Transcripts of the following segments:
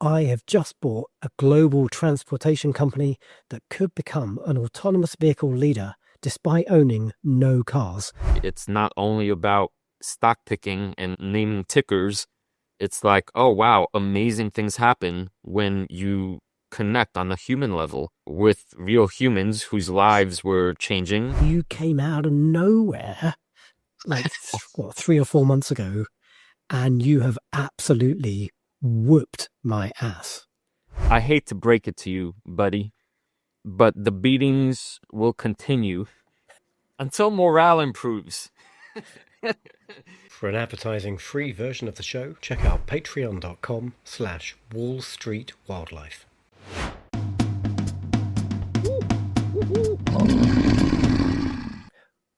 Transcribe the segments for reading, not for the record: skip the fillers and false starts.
I have just bought a global transportation company that could become an autonomous vehicle leader despite owning no cars. It's not only about stock picking and naming tickers. It's like, oh, wow, amazing things happen when you connect on a human level with real humans whose lives were changing. You came out of nowhere like 3 or 4 months ago, and you have absolutely whooped my ass. I hate to break it to you, buddy, but the beatings will continue until morale improves. For an advertising-free version of the show, check out patreon.com/Wall Street Wildlife.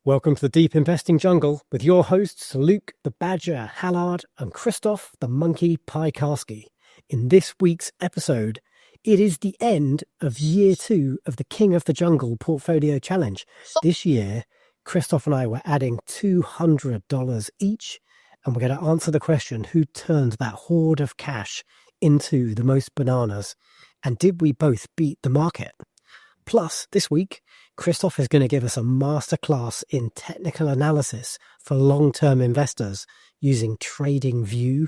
Welcome to the Deep Investing Jungle with your hosts Luke the Badger Hallard and Krzysztof the Monkey Piekarski. In this week's episode, it is the end of year 2 of the King of the Jungle Portfolio Challenge. This year, Krzysztof and I were adding $200 each, and we're going to answer the question, who turned that hoard of cash into the most bananas? And did we both beat the market? Plus, this week, Krzysztof is going to give us a masterclass in technical analysis for long-term investors using TradingView.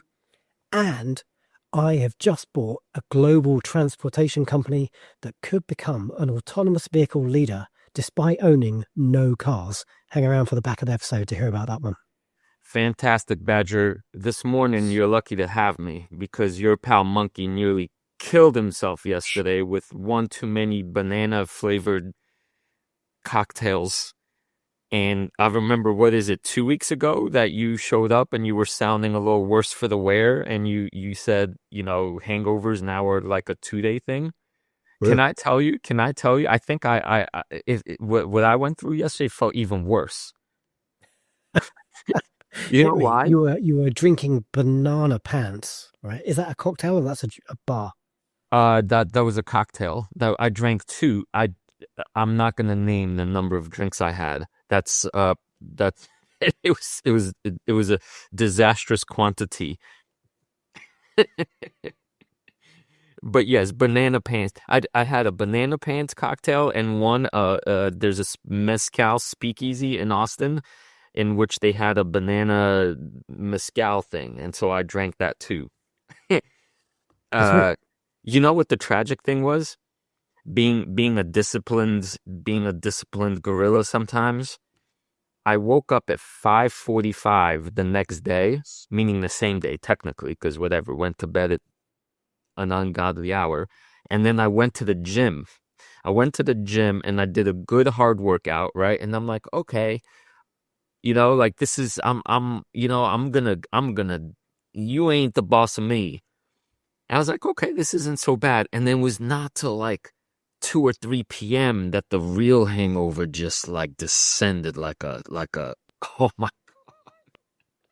And I have just bought a global transportation company that could become an autonomous vehicle leader despite owning no cars. Hang around for the back of the episode to hear about that one. Fantastic, Badger. This morning, you're lucky to have me because your pal Monkey nearly killed himself yesterday with one too many banana-flavored cocktails. And I remember, 2 weeks ago that you showed up and you were sounding a little worse for the wear, and you said, hangovers now are like a 2-day thing. Yeah. Can I tell you, I think what I went through yesterday felt even worse. You know why? You were drinking banana pants, right? Is that a cocktail or that's a bar? That was a cocktail. That I drank 2. I'm not gonna name the number of drinks I had. That's it was a disastrous quantity. But yes, banana pants. I had a banana pants cocktail and one there's a mezcal speakeasy in Austin in which they had a banana mezcal thing, and so I drank that too. You know what the tragic thing was? Being a disciplined gorilla sometimes. I woke up at 5:45 the next day, meaning the same day technically, because went to bed at an ungodly hour, and then I went to the gym. And I did a good hard workout, right? And I'm like, okay, this is I'm gonna you ain't the boss of me. I was like, okay, this isn't so bad. And then it was not till like 2 or 3 p.m. that the real hangover just like descended like a oh my God.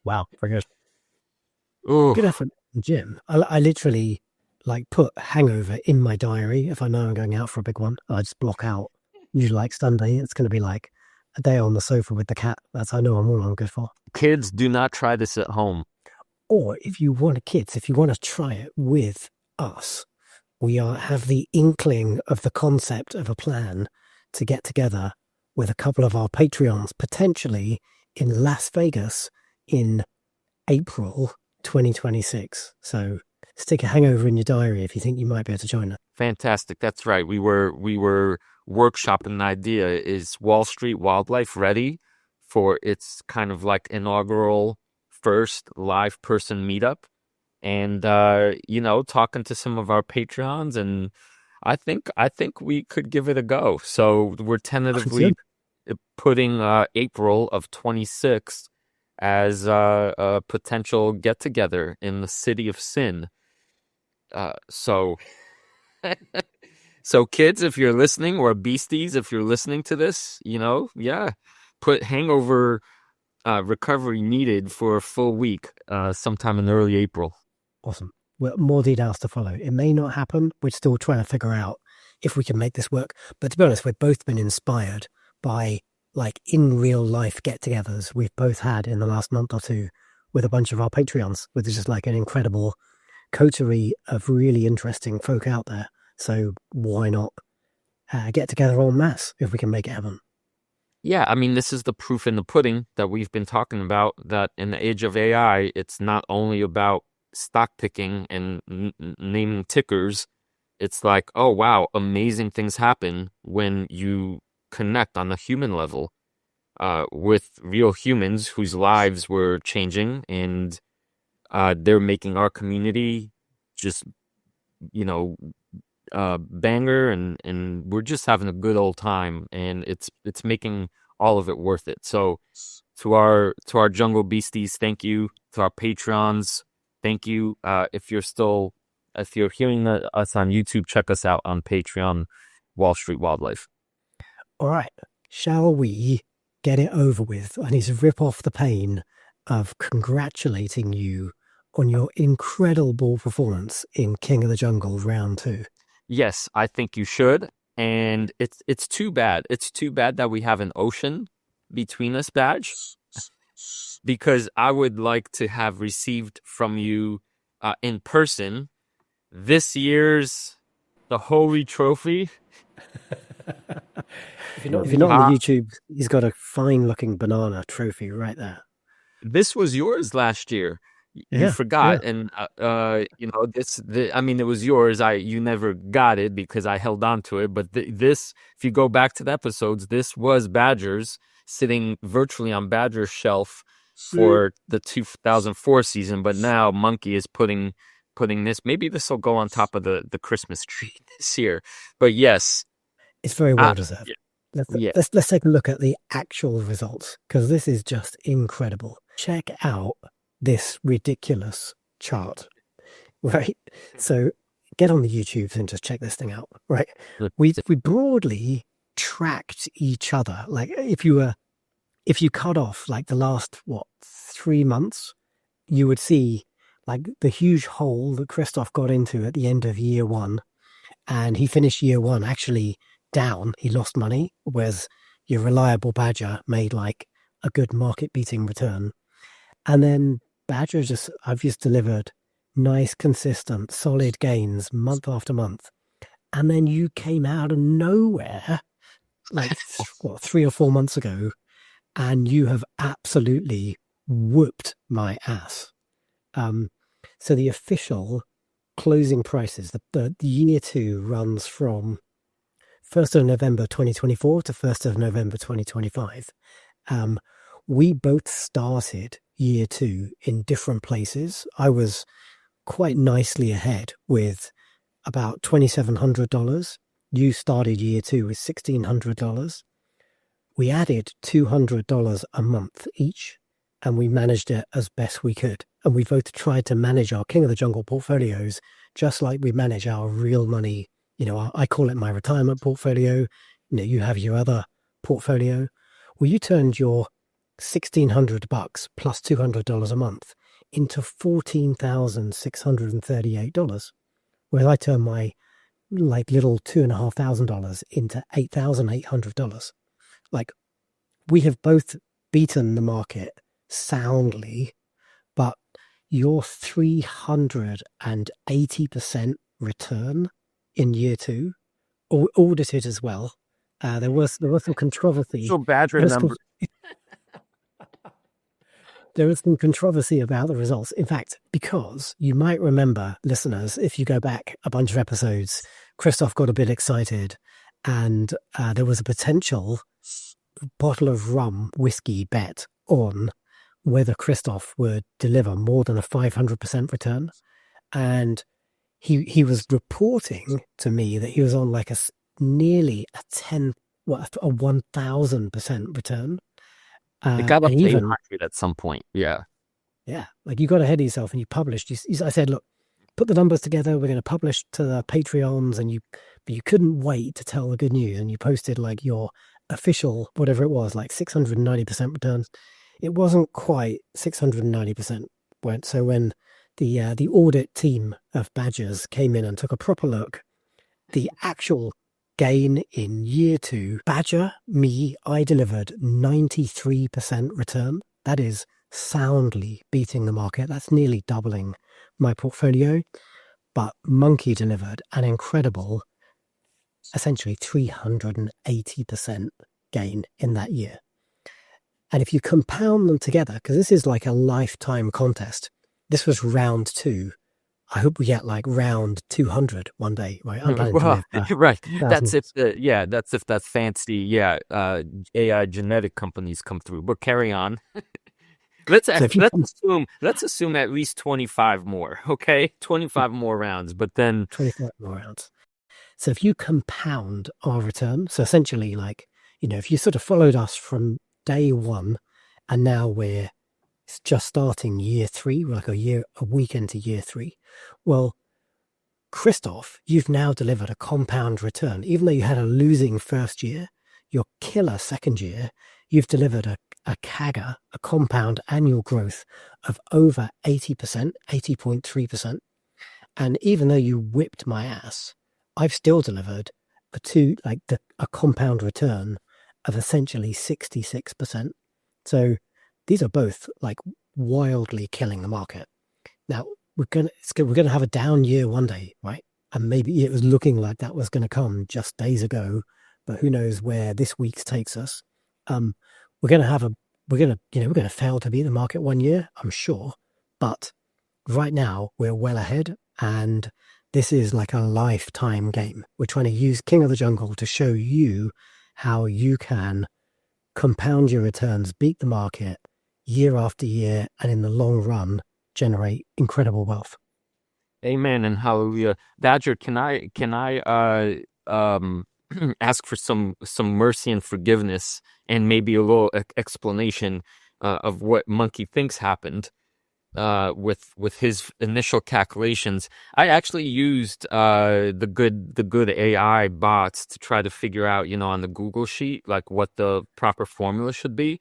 Wow, very good. Ooh. Good effort in the gym. I literally put hangover in my diary. If I know I'm going out for a big one, I just block out. Usually like Sunday, it's going to be like a day on the sofa with the cat. That's I know I'm good for. Kids, do not try this at home. Or if you want to try it with us, we have the inkling of the concept of a plan to get together with a couple of our Patreons, potentially in Las Vegas in April 2026. So stick a hangover in your diary if you think you might be able to join us. Fantastic. That's right. We were workshopping an idea. Is Wall Street Wildlife ready for its kind of like inaugural first live person meetup? And talking to some of our Patreons, and I think we could give it a go. So we're tentatively putting April of 26 as a potential get together in the city of sin. So kids, if you're listening, or beasties, if you're listening to this, put hangover recovery needed for a full week sometime in early April. Awesome. Well, more details to follow. It may not happen. We're still trying to figure out if we can make this work. But to be honest, we've both been inspired by in real life get-togethers we've both had in the last month or two with a bunch of our Patreons, which is just an incredible coterie of really interesting folk out there. So why not get together en masse if we can make it happen? Yeah, I mean, this is the proof in the pudding that we've been talking about, that in the age of AI, it's not only about stock picking and naming tickers. It's like, oh, wow, amazing things happen when you connect on a human level with real humans whose lives were changing, and they're making our community just, you know, banger, and we're just having a good old time, and it's making all of it worth it. So to our jungle beasties, thank you. To our patrons, thank you. If you're hearing us on YouTube, check us out on Patreon, Wall Street Wildlife. All right, shall we get it over with? I need to rip off the pain of congratulating you on your incredible performance in King of the Jungle round 2. Yes, I think you should. And it's too bad. It's too bad that we have an ocean between us, Badge, because I would like to have received from you in person this year's the Holy Trophy. If you're not on the YouTube, he's got a fine-looking banana trophy right there. This was yours last year. You forgot, and I mean, it was yours. You never got it because I held on to it. But this, if you go back to the episodes, this was Badger's, sitting virtually on Badger's shelf for the 2004 season. But now Monkey is putting this. Maybe this will go on top of the Christmas tree this year. But yes, it's very well deserved. Let's take a look at the actual results, because this is just incredible. Check out this ridiculous chart, right? So get on the YouTube and just check this thing out, right? We broadly tracked each other. Like if you cut off like the last 3 months, you would see like the huge hole that Krzysztof got into at the end of year 1, and he finished year 1 actually down. He lost money, whereas your reliable Badger made like a good market beating return. And then Badger I've just delivered nice, consistent, solid gains month after month. And then you came out of nowhere, like 3 or 4 months ago, and you have absolutely whooped my ass. So the official closing prices, the year 2 runs from 1st of November 2024 to 1st of November 2025. We both started year 2 in different places. I was quite nicely ahead with about $2,700. You started year 2 with $1,600. We added $200 a month each, and we managed it as best we could. And we both tried to manage our King of the Jungle portfolios just like we manage our real money. I call it my retirement portfolio. You have your other portfolio. Well, you turned your $1,600 plus $200 a month into $14,638, whereas I turned my like little $2,500 into $8,800. Like, we have both beaten the market soundly, but your 380% return in year 2, audited as well. There was some controversy. So Badger number. There was some controversy about the results. In fact, because you might remember, listeners, if you go back a bunch of episodes, Krzysztof got a bit excited, and there was a potential bottle of rum whiskey bet on whether Krzysztof would deliver more than a 500% return. And he was reporting to me that he was on like nearly a 1,000% return. It got up to 800 at some point. Yeah. Like, you got ahead of yourself and you published. I said, look, put the numbers together. We're going to publish to the Patreons, but you couldn't wait to tell the good news. And you posted like your official, whatever it was, like 690% returns. It wasn't quite 690%. So when the audit team of Badgers came in and took a proper look, the actual gain in year 2, Badger, I delivered 93% return. That is soundly beating the market. That's nearly doubling my portfolio, but Monkey delivered an incredible, essentially 380% gain in that year. And if you compound them together, because this is like a lifetime contest, this was round 2. I hope we get like round 200 one day, right? I'm planning to Well, live right. 1,000 That's if that's if that fancy AI genetic companies come through. But carry on. So if you Let's assume at least 25 more, okay? 25 more rounds, but then 25 more rounds. So if you compound our return, so essentially like, if you sort of followed us from day one and now we're just starting year 3, we're like a week into year 3. Well, Krzysztof, you've now delivered a compound return. Even though you had a losing first year, your killer second year, you've delivered a CAGR, a compound annual growth of over 80%, 80.3%. And even though you whipped my ass, I've still delivered a compound return of essentially 66%. So these are both like wildly killing the market. Now we're gonna have a down year one day, right? And maybe it was looking like that was going to come just days ago, but who knows where this week takes us? We're gonna fail to beat the market one year, I'm sure, but right now we're well ahead, and this is like a lifetime game. We're trying to use King of the Jungle to show you how you can compound your returns, beat the market year after year, and in the long run generate incredible wealth. amen and hallelujah. Badger, can I ask for some mercy and forgiveness and maybe a little explanation of what Monkey thinks happened with his initial calculations. I actually used the good AI bots to try to figure out, on the Google sheet, like what the proper formula should be.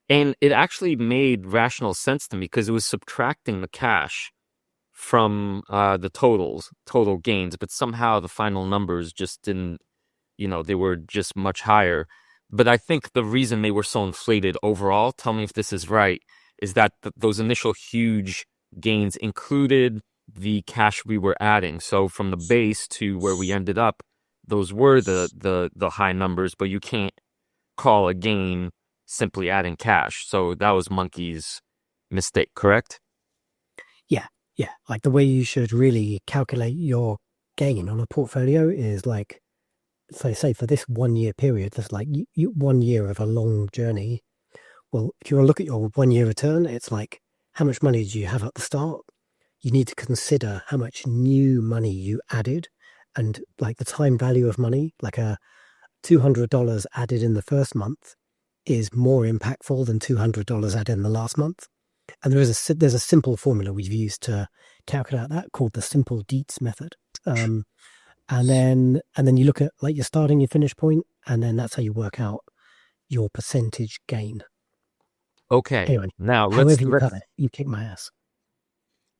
And it actually made rational sense to me because it was subtracting the cash from the total gains, but somehow the final numbers just didn't, they were just much higher. But I think the reason they were so inflated overall, tell me if this is right, is that those initial huge gains included the cash we were adding. So from the base to where we ended up, those were the high numbers, but you can't call a gain simply adding cash. So that was Monkey's mistake, correct? Yeah. Like the way you should really calculate your gain on a portfolio is like, so say for this 1 year period, that's like 1 year of a long journey. Well, if you want to look at your 1 year return, it's like, how much money do you have at the start? You need to consider how much new money you added, and like the time value of money, like a $200 added in the first month is more impactful than $200 added in the last month. And there's a simple formula we've used to calculate that called the simple Dietz method. And then you look at like your starting, your finish point, and then that's how you work out your percentage gain. Okay. Anyway, Now however you cut it, you kick my ass.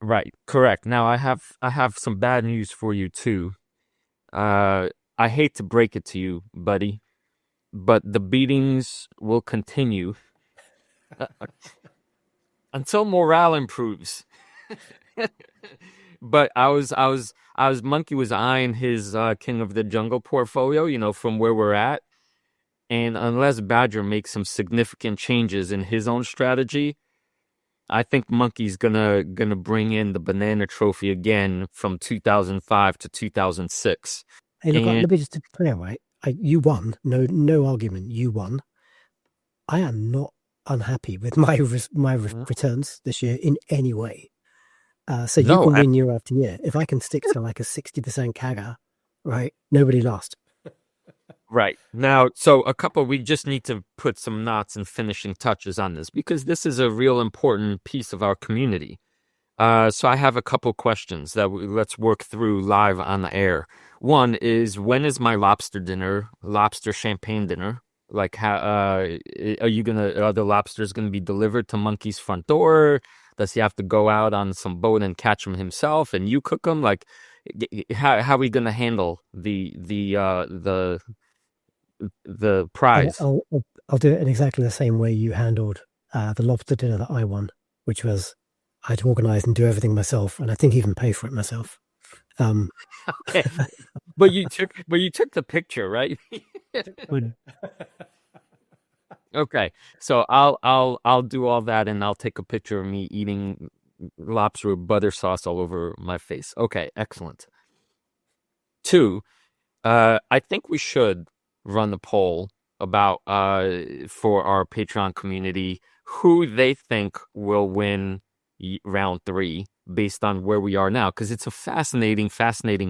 right, correct. Now I have some bad news for you too. I hate to break it to you, buddy, but the beatings will continue until morale improves. But Monkey was eyeing his King of the Jungle portfolio, from where we're at. And unless Badger makes some significant changes in his own strategy, I think Monkey's gonna bring in the banana trophy again from 2005 to 2006. Hey, look, And let me just be clear, right? You won. No argument. You won. I am not unhappy with my returns this year in any way. So you no, can win year after year. If I can stick to like a 60% CAGR, right? Nobody lost. right. Now, we just need to put some knots and finishing touches on this because this is a real important piece of our community. So I have a couple questions that let's work through live on the air. One is, when is my lobster champagne dinner? Like, how are the lobsters gonna be delivered to Monkey's front door? Does he have to go out on some boat and catch them himself and you cook them? Like, how are we gonna handle the prize? I'll do it in exactly the same way you handled the lobster dinner that I won, which was I'd organize and do everything myself, and I think even pay for it myself. Okay. But you took the picture, right? Okay. So I'll do all that, and I'll take a picture of me eating lobster with butter sauce all over my face. Okay, excellent. Two, I think we should run a poll about for our Patreon community who they think will win round 3 based on where we are now, because it's a fascinating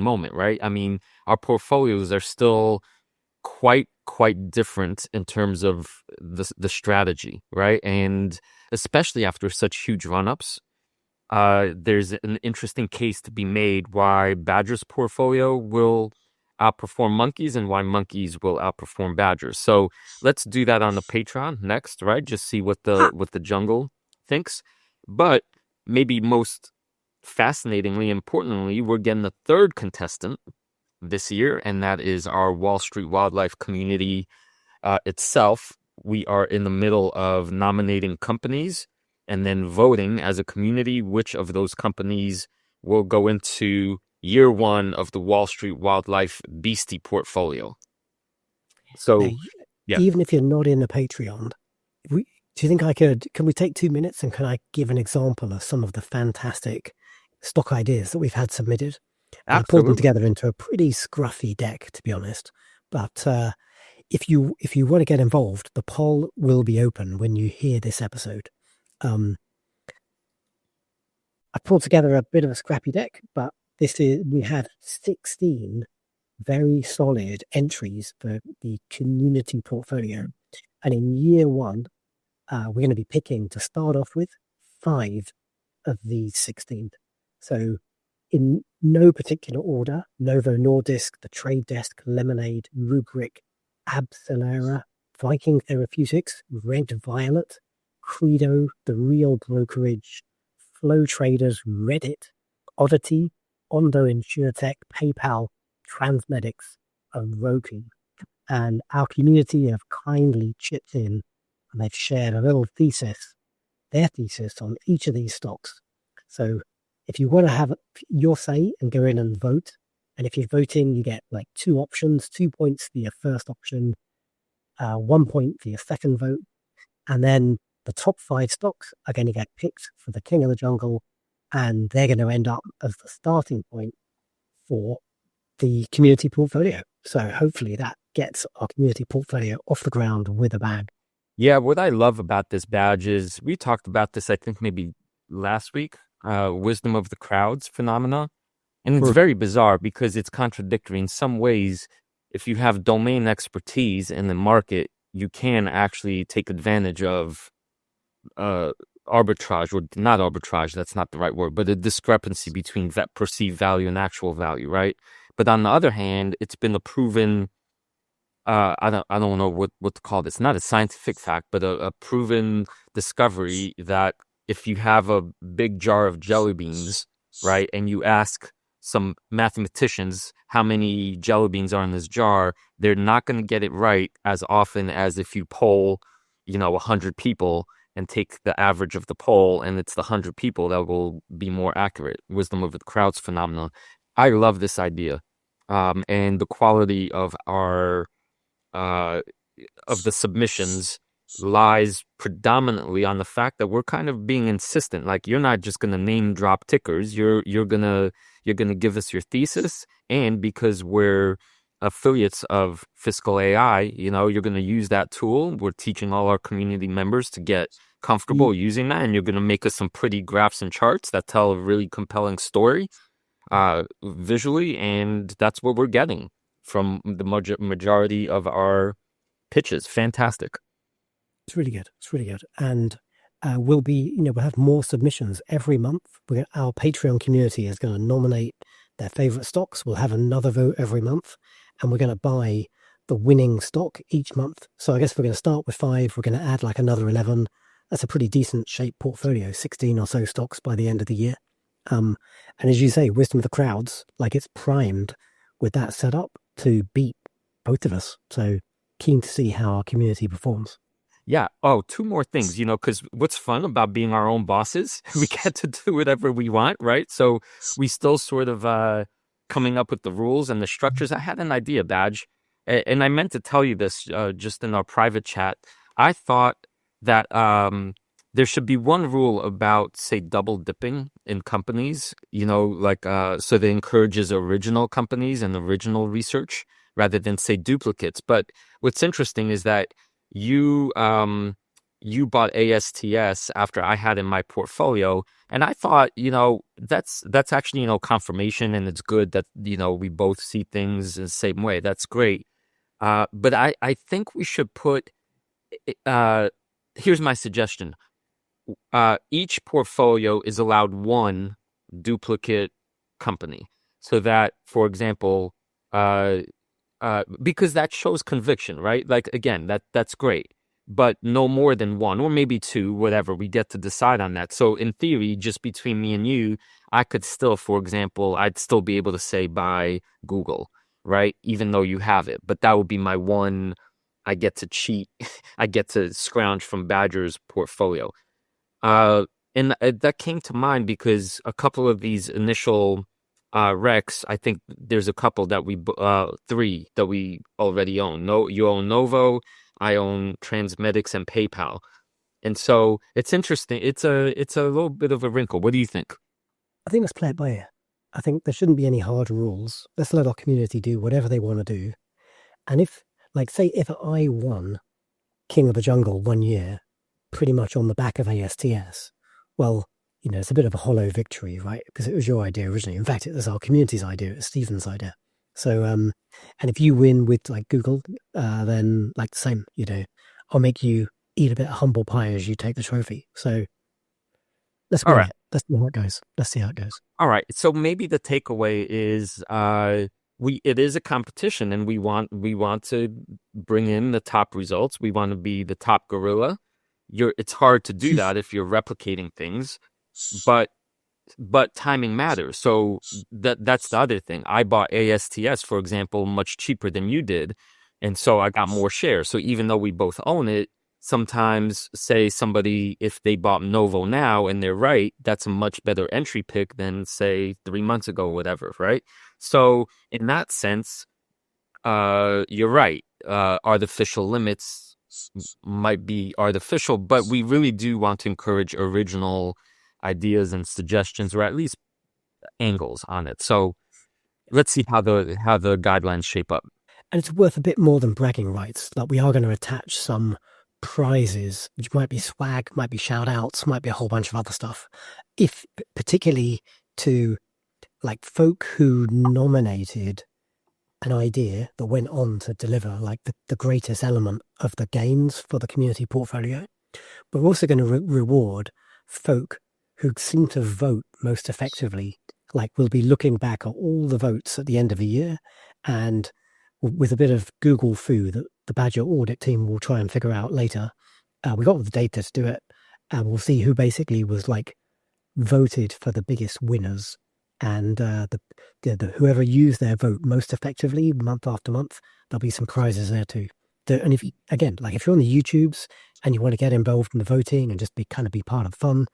moment, right? I mean, our portfolios are still quite different in terms of the strategy, right? And especially after such huge run-ups, there's an interesting case to be made why Badger's portfolio will outperform Monkey's and why Monkey's will outperform Badger's. So let's do that on the Patreon next, right? Just see what the jungle thinks. But maybe most fascinatingly, importantly, we're getting the third contestant this year, and that is our Wall Street wildlife community itself. We are in the middle of nominating companies and then voting as a community which of those companies will go into year 1 of the Wall Street wildlife beastie portfolio. So, yeah. Even if you're not in the Patreon, do you think can we take 2 minutes and can I give an example of some of the fantastic stock ideas that we've had submitted? I pulled them together into a pretty scruffy deck, to be honest. But if you want to get involved, the poll will be open when you hear this episode. I pulled together a bit of a scrappy deck, but we have 16 very solid entries for the community portfolio. And in year 1, we're going to be picking, to start off with, 5 of these 16. So in no particular order: Novo Nordisk, The Trade Desk, Lemonade, Rubrik, Abcelera, Viking Therapeutics, Red Violet, Credo, The Real Brokerage, Flow Traders, Reddit, Oddity, Ondo InsurTech, PayPal, Transmedics, and Roku. And our community have kindly chipped in, and they've shared a little their thesis on each of these stocks. So if you want to have your say and go in and vote, and if you're voting, you get like 2 options, 2 points for your first option, 1 point for your second vote. And then the top 5 stocks are going to get picked for the king of the jungle, and they're going to end up as the starting point for the community portfolio. So hopefully that gets our community portfolio off the ground with a bang. Yeah, what I love about this badge is, we talked about this, I think maybe last week, wisdom of the crowds phenomena. And it's very bizarre because it's contradictory. In some ways, if you have domain expertise in the market, you can actually take advantage of arbitrage, or not arbitrage, that's not the right word, but a discrepancy between that perceived value and actual value, right? But on the other hand, it's been a proven, I don't know what to call this, not a scientific fact, but a proven discovery that if you have a big jar of jelly beans, right, and you ask some mathematicians how many jelly beans are in this jar, they're not going to get it right as often as if you poll, 100 people and take the average of the poll, and it's the 100 people that will be more accurate. Wisdom of the crowds phenomenon. I love this idea, and the quality of our of the submissions lies predominantly on the fact that we're kind of being insistent. Like, you're not just going to name drop tickers. You're gonna give us your thesis, and because we're affiliates of Fiscal AI, you're going to use that tool. We're teaching all our community members to get comfortable using that, and you're going to make us some pretty graphs and charts that tell a really compelling story visually, and that's what we're getting from the majority of our pitches. Fantastic. It's really good. And we'll have more submissions every month. Our Patreon community is going to nominate their favorite stocks. We'll have another vote every month, and we're going to buy the winning stock each month. So I guess we're going to start with 5. We're going to add like another 11. That's a pretty decent shaped portfolio, 16 or so stocks by the end of the year. And as you say, wisdom of the crowds, like, it's primed with that set up to beat both of us. So keen to see how our community performs. Yeah. Oh, two more things, because what's fun about being our own bosses, we get to do whatever we want, right? So we still sort of coming up with the rules and the structures. I had an idea, Badge, and I meant to tell you this just in our private chat. I thought that there should be one rule about, say, double dipping in companies, like so that encourages original companies and original research rather than, say, duplicates. But what's interesting is that you bought ASTS after I had in my portfolio, and I thought, that's actually, confirmation, and it's good that, we both see things the same way. That's great. But I think we should put uh here's my suggestion. Each portfolio is allowed one duplicate company. So that, for example, uh because that shows conviction, right? Like, again, that's great, but no more than one, or maybe two, whatever. We get to decide on that. So in theory, just between me and you, I could still, for example, I'd still be able to say buy Google, right? Even though you have it, but that would be my one. I get to cheat. I get to scrounge from Badger's portfolio. Uh, and that came to mind because a couple of these initial Rex, I think there's a couple that three that we already own. No, you own Novo, I own Transmedics and PayPal. And so it's interesting. It's a little bit of a wrinkle. What do you think? I think let's play it by ear. I think there shouldn't be any hard rules. Let's let our community do whatever they want to do. And if, like, say, if I won King of the Jungle 1 year, pretty much on the back of ASTS, well, it's a bit of a hollow victory, right? Because it was your idea originally. In fact, it was our community's idea. It was Stephen's idea. So, and if you win with like Google, then like the same, I'll make you eat a bit of humble pie as you take the trophy. So let's All wing right. it. Let's see how it goes. Let's see how it goes. All right. So maybe the takeaway is it is a competition, and we want to bring in the top results. We want to be the top gorilla. It's hard to do that if you're replicating things, but timing matters. So that's the other thing. I bought ASTS, for example, much cheaper than you did, and so I got more shares. So even though we both own it, sometimes, say, somebody, if they bought Novo now and they're right, that's a much better entry pick than, say, 3 months ago, whatever, right? So in that sense, you're right. Artificial limits might be artificial, but we really do want to encourage original ideas and suggestions, or at least angles on it. So let's see how the guidelines shape up. And it's worth a bit more than bragging rights. Like, we are going to attach some prizes, which might be swag, might be shout outs, might be a whole bunch of other stuff. If particularly to like folk who nominated an idea that went on to deliver like the greatest element of the gains for the community portfolio. We're also going to reward folk who seem to vote most effectively. Like, we'll be looking back at all the votes at the end of the year, and with a bit of Google foo that the Badger audit team will try and figure out later. We got the data to do it, and we'll see who basically was like voted for the biggest winners, and the whoever used their vote most effectively month after month. There'll be some prizes there too. And if if you're on the YouTubes and you want to get involved in the voting and just be part of the fun,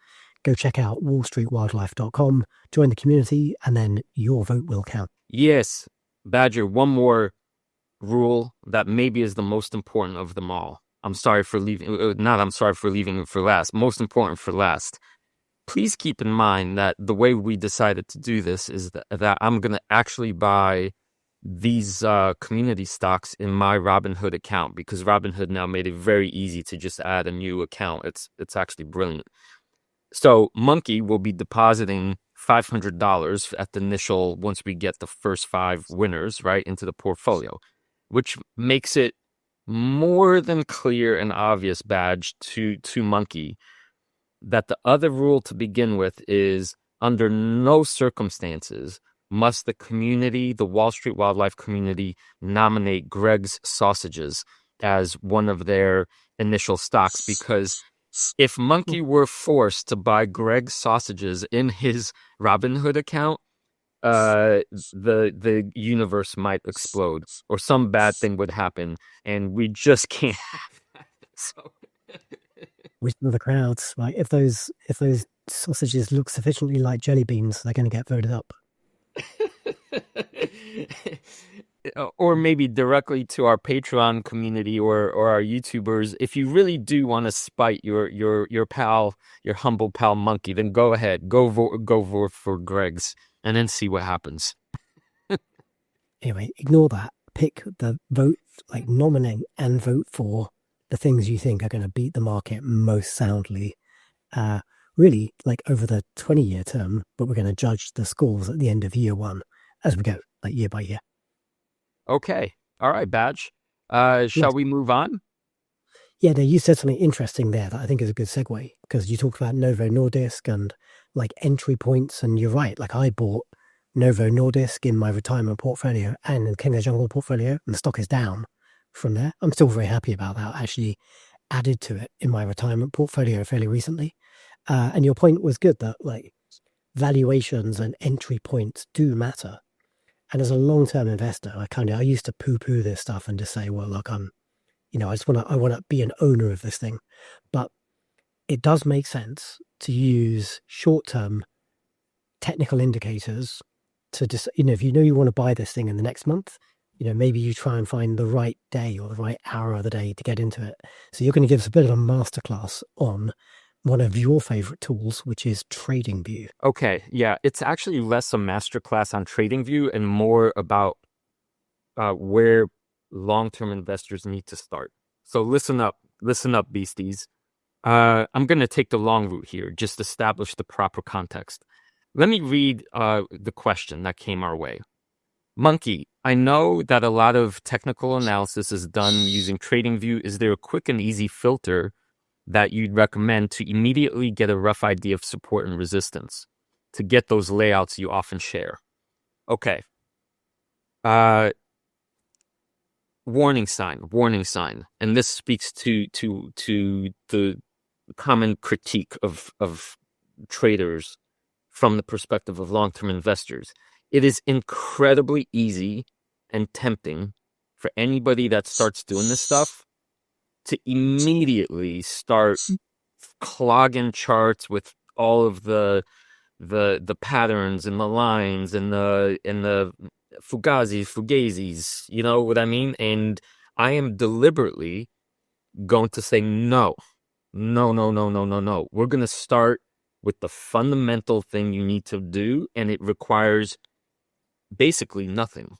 go check out wallstreetwildlife.com, join the community, and then your vote will count. Yes, Badger, one more rule that maybe is the most important of them all. I'm sorry for leaving it for last. Most important for last. Please keep in mind that the way we decided to do this is that I'm going to actually buy these community stocks in my Robinhood account, because Robinhood now made it very easy to just add a new account. It's actually brilliant. So Monkey will be depositing $500 at the initial, once we get the first 5 winners, right, into the portfolio, which makes it more than clear and obvious, Badge, to Monkey, that the other rule to begin with is, under no circumstances must the community, the Wall Street Wildlife community, nominate Greg's Sausages as one of their initial stocks, because if Monkey were forced to buy Greg's Sausages in his Robinhood account, the universe might explode, or some bad thing would happen, and we just can't have that. So Wisdom of the crowds. Like if those sausages look sufficiently like jelly beans, they're going to get voted up. Or maybe directly to our Patreon community or our YouTubers. If you really do want to spite your pal, your humble pal Monkey, then go ahead, go vote for Greg's, and then see what happens. Anyway, ignore that. Pick the vote, like nominate and vote for the things you think are going to beat the market most soundly. Really, like over the 20-year term, but we're going to judge the scores at the end of year one as we go, like year by year. Okay. All right, Badge. Shall we move on? Yeah, you said something interesting there that I think is a good segue, because you talked about Novo Nordisk and like entry points, and you're right. Like I bought Novo Nordisk in my retirement portfolio and in King of the Jungle portfolio, and the stock is down from there. I'm still very happy about that. I actually added to it in my retirement portfolio fairly recently. And your point was good that like valuations and entry points do matter. And as a long-term investor, I used to poo-poo this stuff and just say, well, look, I want to be an owner of this thing. But it does make sense to use short-term technical indicators to just, if you want to buy this thing in the next month, maybe you try and find the right day or the right hour of the day to get into it. So you're going to give us a bit of a masterclass on one of your favorite tools, which is TradingView. Okay, yeah, it's actually less a masterclass on TradingView and more about where long-term investors need to start. So listen up, beasties. I'm going to take the long route here, just establish the proper context. Let me read the question that came our way. Monkey, I know that a lot of technical analysis is done using TradingView. Is there a quick and easy filter that you'd recommend to immediately get a rough idea of support and resistance, to get those layouts you often share? Okay. Warning sign. And this speaks to the common critique of traders from the perspective of long-term investors. It is incredibly easy and tempting for anybody that starts doing this stuff to immediately start clogging charts with all of the patterns and the lines and the fugazis, you know what I mean? And I am deliberately going to say no. We're going to start with the fundamental thing you need to do, and it requires basically nothing.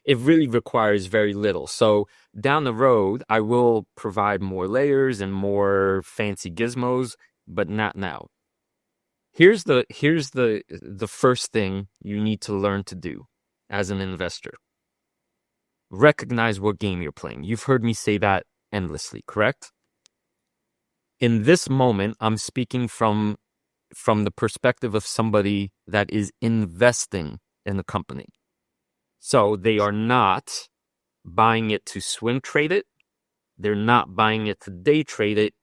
It really requires very little. So down the road, I will provide more layers and more fancy gizmos, but not now. Here's the first thing you need to learn to do as an investor. Recognize what game you're playing. You've heard me say that endlessly, correct? In this moment, I'm speaking from the perspective of somebody that is investing in the company. So they are not buying it to swing trade it. They're not buying it to day trade it.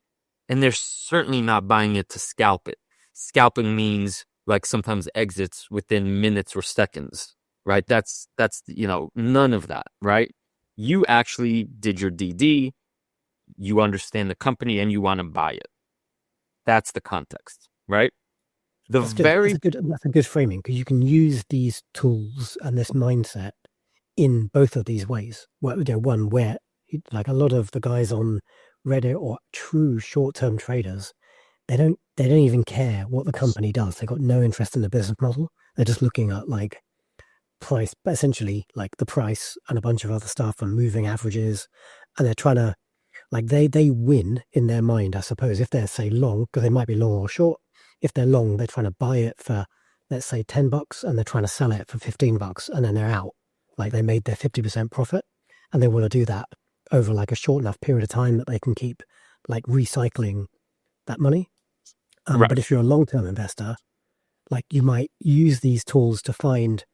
And they're certainly not buying it to scalp it. Scalping means like sometimes exits within minutes or seconds, right? That's none of that, right? You actually did your DD. You understand the company and you want to buy it. That's the context, right? That's a good framing, because you can use these tools and this mindset in both of these ways. One where like a lot of the guys on Reddit or true short-term traders, they don't even care what the company does. They've got no interest in the business model. They're just looking at like price, but essentially like the price and a bunch of other stuff and moving averages, and they're trying to like they win in their mind, I suppose, if they're say long, because they might be long or short. If they're long, they're trying to buy it for, let's say, $10 and they're trying to sell it for $15 and then they're out. Like they made their 50% profit and they want to do that over like a short enough period of time that they can keep like recycling that money. Right. But if you're a long-term investor, like you might use these tools to find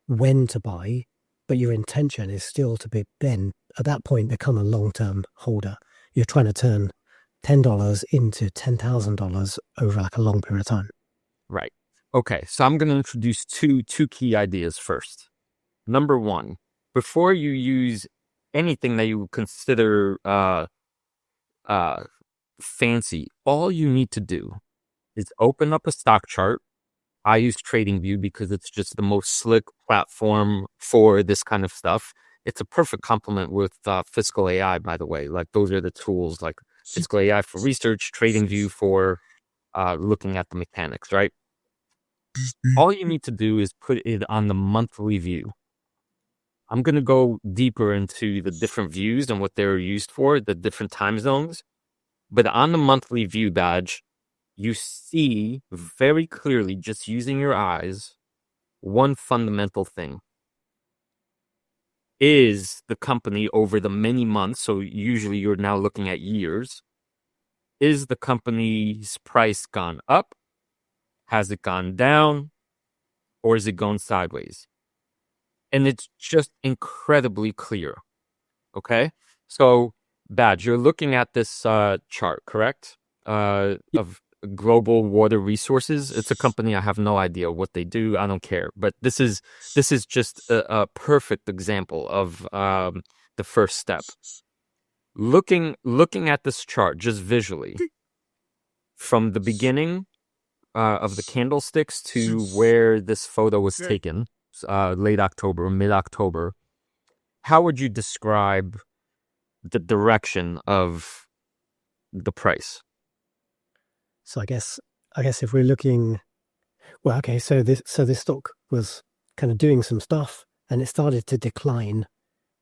when to buy, but your intention is still to be then at that point become a long-term holder. You're trying to turn $10 into $10,000 over like a long period of time. Right. Okay. So I'm going to introduce two key ideas first. Number one, before you use anything that you would consider fancy. All you need to do is open up a stock chart. I use TradingView because it's just the most slick platform for this kind of stuff. It's a perfect complement with Fiscal AI, by the way. Like those are the tools, like Fiscal AI for research, TradingView for looking at the mechanics, right? All you need to do is put it on the monthly view. I'm going to go deeper into the different views and what they're used for, the different time zones. But on the monthly view badge, you see very clearly, just using your eyes, one fundamental thing. Is the company over the many months, so usually you're now looking at years, is the company's price gone up? Has it gone down? Or is it going sideways? And it's just incredibly clear. Okay? So, Badge, you're looking at this chart, correct? Of Global Water Resources. It's a company, I have no idea what they do. I don't care. But this is just a perfect example of the first step. Looking at this chart just visually, from the beginning of the candlesticks to where this photo was taken, late October, mid-October, how would you describe the direction of the price? So I guess if we're looking, well, okay, so this stock was kind of doing some stuff, and it started to decline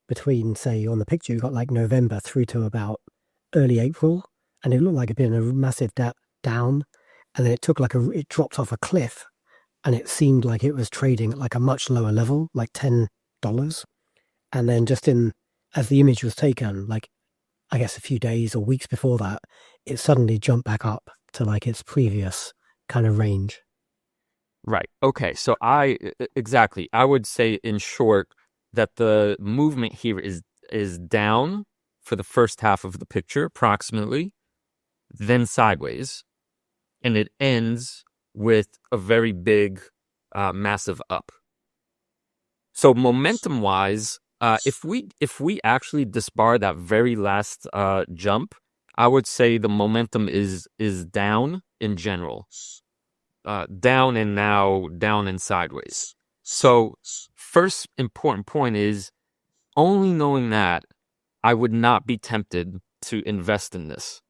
between, say, on the picture, you got like November through to about early April, and it looked like it'd been a massive down, and then it dropped off a cliff, and it seemed like it was trading at like a much lower level, like $10, and then as the image was taken, like I guess a few days or weeks before that, it suddenly jumped back up to like its previous kind of range. Right. Okay. So I would say in short that the movement here is down for the first half of the picture, approximately, then sideways, and it ends with a very big, massive up. So momentum-wise, if we actually disbar that very last jump, I would say the momentum is down in general, down and now down and sideways. So first important point is, only knowing that, I would not be tempted to invest in this.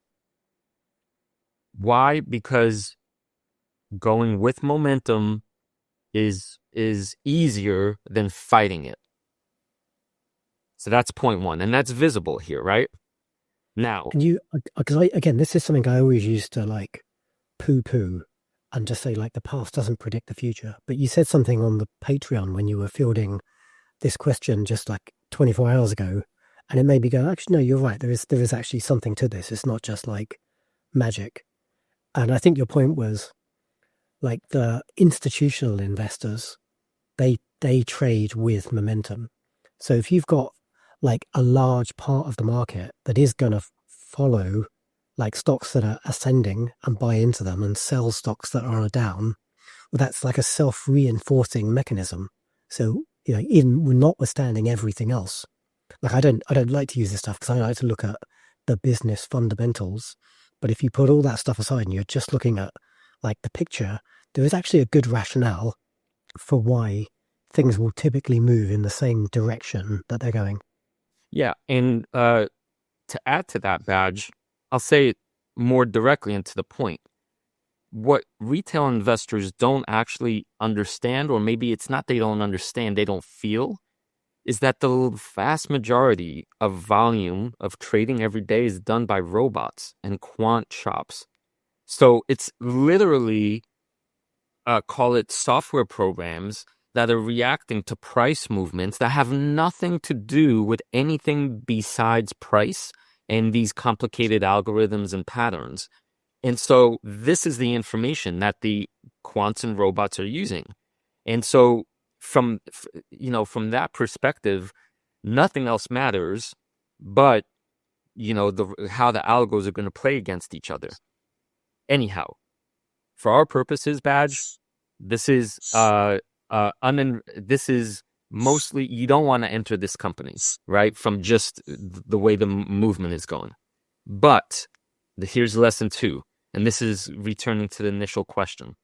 Why? Because going with momentum is easier than fighting it. So that's point one, and that's visible here, right? Now, And because again, this is something I always used to like poo-poo and just say like the past doesn't predict the future. But you said something on the Patreon when you were fielding this question just like 24 hours ago, and it made me go, actually, no, you're right. There is actually something to this. It's not just like magic. And I think your point was like the institutional investors, they trade with momentum. So if you've got like a large part of the market that is going to follow like stocks that are ascending and buy into them and sell stocks that are down, well, that's like a self-reinforcing mechanism. So, you know, even notwithstanding everything else, like I don't like to use this stuff because I like to look at the business fundamentals. But if you put all that stuff aside and you're just looking at like the picture, there is actually a good rationale for why things will typically move in the same direction that they're going. yeah, and to add to that, Badge, I'll say it more directly and to the point. What retail investors don't actually understand, or maybe it's not they don't understand, they don't feel, is that the vast majority of volume of trading every day is done by robots and quant shops. So it's literally, call it software programs that are reacting to price movements that have nothing to do with anything besides price and these complicated algorithms and patterns. And so this is the information that the quants and robots are using. And so from that perspective, nothing else matters but, how the algos are going to play against each other. Anyhow, for our purposes, Badge, this is this is mostly, you don't want to enter this company, right? From just the way the movement is going. But here's lesson 2, and this is returning to the initial question.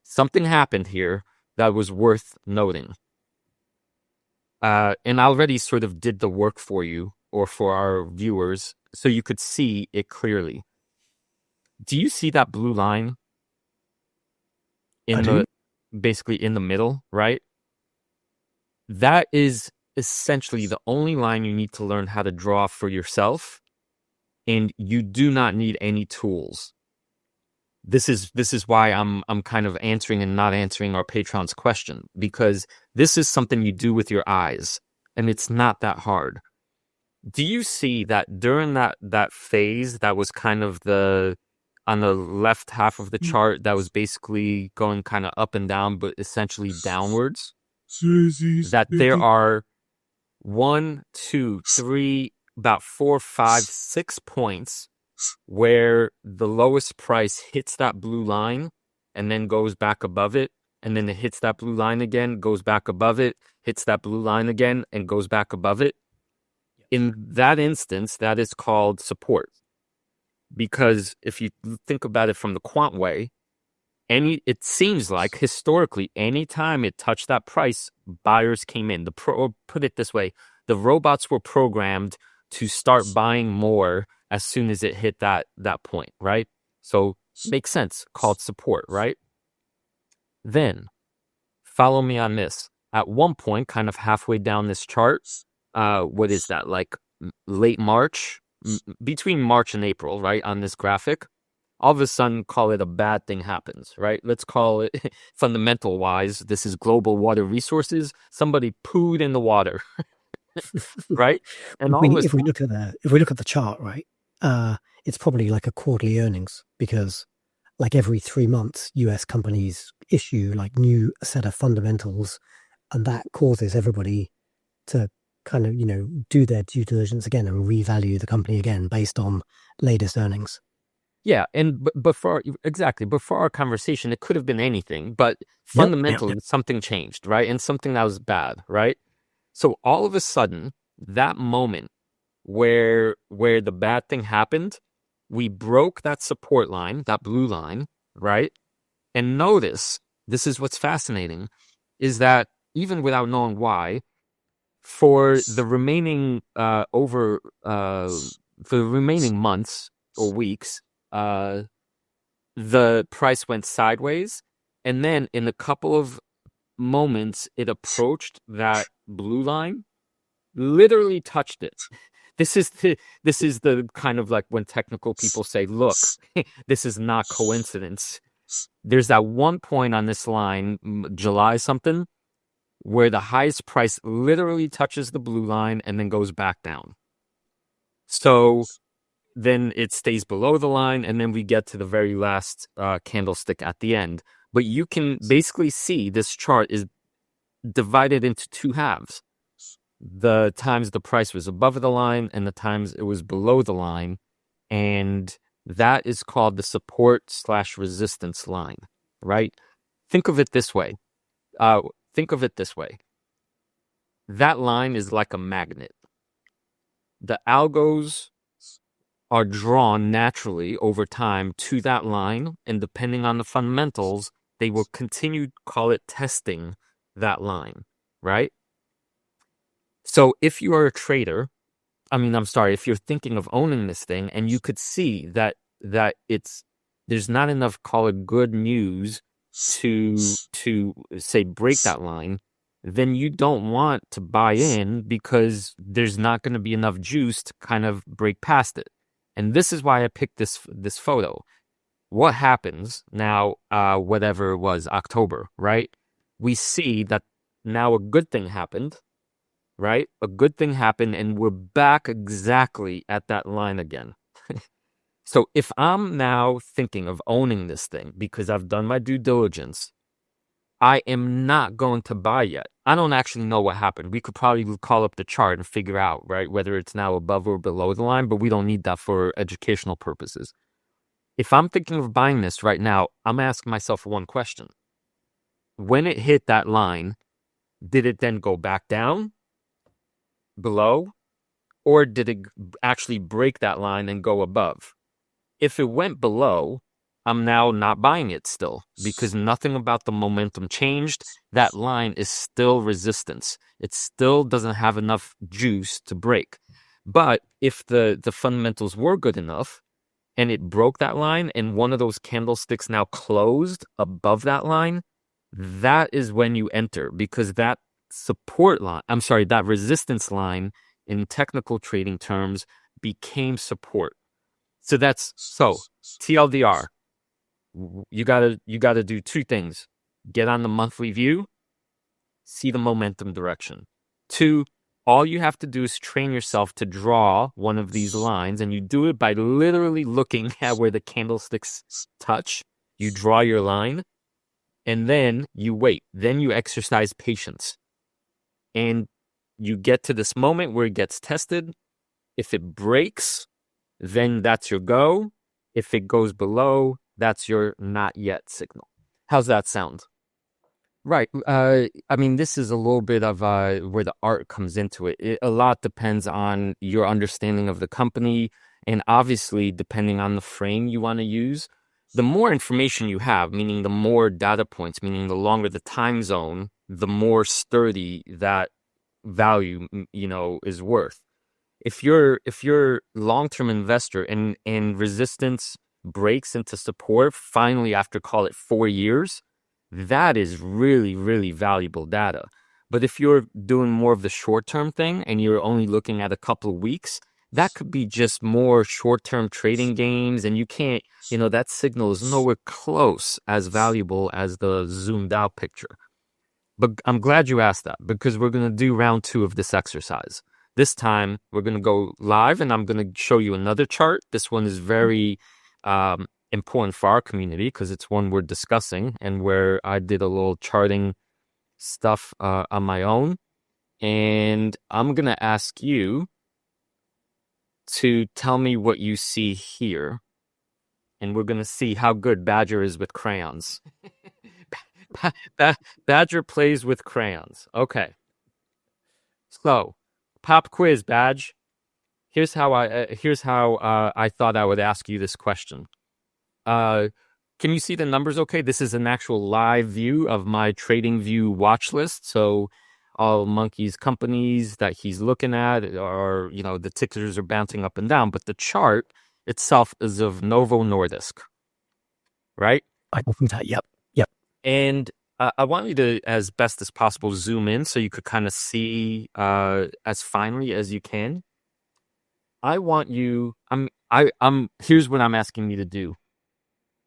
Something happened here that was worth noting. And I already sort of did the work for you or for our viewers so you could see it clearly. Do you see that blue line basically in the middle, right? That is essentially the only line you need to learn how to draw for yourself, and you do not need any tools. This is why I'm kind of answering and not answering our patron's question, because this is something you do with your eyes, and it's not that hard. Do you see that during that phase that was kind of on the left half of the chart that was basically going kind of up and down, but essentially downwards, that there are 1, 2, 3, about 4, 5, 6 points where the lowest price hits that blue line and then goes back above it, and then it hits that blue line again, goes back above it, hits that blue line again, and goes back above it. In that instance, that is called support. Because if you think about it from the quant way, it seems like historically, anytime it touched that price, buyers came in. Or put it this way, the robots were programmed to start buying more as soon as it hit that point, right? So makes sense, called support, right? Then follow me on this. At one point, kind of halfway down this chart, what is that, like late March, between March and April, right, on this graphic, all of a sudden, call it a bad thing happens, right? Let's call it fundamental wise. This is global water resources. Somebody pooed in the water, right? And if we look at the chart, right, it's probably like a quarterly earnings, because like every 3 months, US companies issue like new set of fundamentals, and that causes everybody to kind of, do their due diligence again and revalue the company again based on latest earnings. Yeah, and before our conversation, it could have been anything, but fundamentally something changed, right? And something that was bad, right? So all of a sudden, that moment where the bad thing happened, we broke that support line, that blue line, right? And notice, this is what's fascinating, is that even without knowing why, for the remaining months or weeks, the price went sideways, and then in a couple of moments it approached that blue line, literally touched it. This is the kind of like when technical people say, look, this is not coincidence. There's that one point on this line, July something, where the highest price literally touches the blue line and then goes back down. So then it stays below the line, and then we get to the very last candlestick at the end. But you can basically see this chart is divided into 2 halves. The times the price was above the line and the times it was below the line. And that is called the support/resistance line, right? Think of it this way. That line is like a magnet. The algos are drawn naturally over time to that line, and depending on the fundamentals, they will continue, call it testing that line, right? So if you are a trader, if you're thinking of owning this thing and you could see that there's not enough, call it good news to say break that line, then you don't want to buy in because there's not going to be enough juice to kind of break past it. And this is why I picked this photo. What happens now, whatever it was, October, right? We see that now a good thing happened, right? A good thing happened, and we're back exactly at that line again. So if I'm now thinking of owning this thing because I've done my due diligence, I am not going to buy yet. I don't actually know what happened. We could probably call up the chart and figure out, right, whether it's now above or below the line, but we don't need that for educational purposes. If I'm thinking of buying this right now, I'm asking myself one question. When it hit that line, did it then go back down, below, or did it actually break that line and go above? If it went below, I'm now not buying it still because nothing about the momentum changed. That line is still resistance. It still doesn't have enough juice to break. But if the fundamentals were good enough and it broke that line and one of those candlesticks now closed above that line, that is when you enter, because that that resistance line in technical trading terms became support. So TLDR, you gotta do two things. Get on the monthly view, see the momentum direction. Two, all you have to do is train yourself to draw one of these lines, and you do it by literally looking at where the candlesticks touch. You draw your line, and then you wait. Then you exercise patience. And you get to this moment where it gets tested. If it breaks, then that's your go. If it goes below, that's your not yet signal. How's that sound? Right. I mean, this is a little bit of where the art comes into it. A lot depends on your understanding of the company, and obviously, depending on the frame you want to use. The more information you have, meaning the more data points, meaning the longer the time zone, the more sturdy that value, is worth. If you're long-term investor and resistance breaks into support finally after, call it 4 years, that is really, really valuable data. But if you're doing more of the short-term thing and you're only looking at a couple of weeks, that could be just more short-term trading games, and you can't, that signal is nowhere close as valuable as the zoomed out picture. But I'm glad you asked that, because we're going to do round 2 of this exercise. This time, we're going to go live, and I'm going to show you another chart. This one is very important for our community because it's one we're discussing and where I did a little charting stuff on my own. And I'm going to ask you to tell me what you see here. And we're going to see how good Badger is with crayons. Badger plays with crayons. Okay. So, pop quiz, Badge. Here's how I thought I would ask you this question. Can you see the numbers okay? This is an actual live view of my TradingView watch list. So all Monkey's companies that he's looking at are, the tickers are bouncing up and down, but the chart itself is of Novo Nordisk, right? I think that, yep. And I want you to, as best as possible, zoom in so you could kind of see as finely as you can. I want you, here's what I'm asking you to do.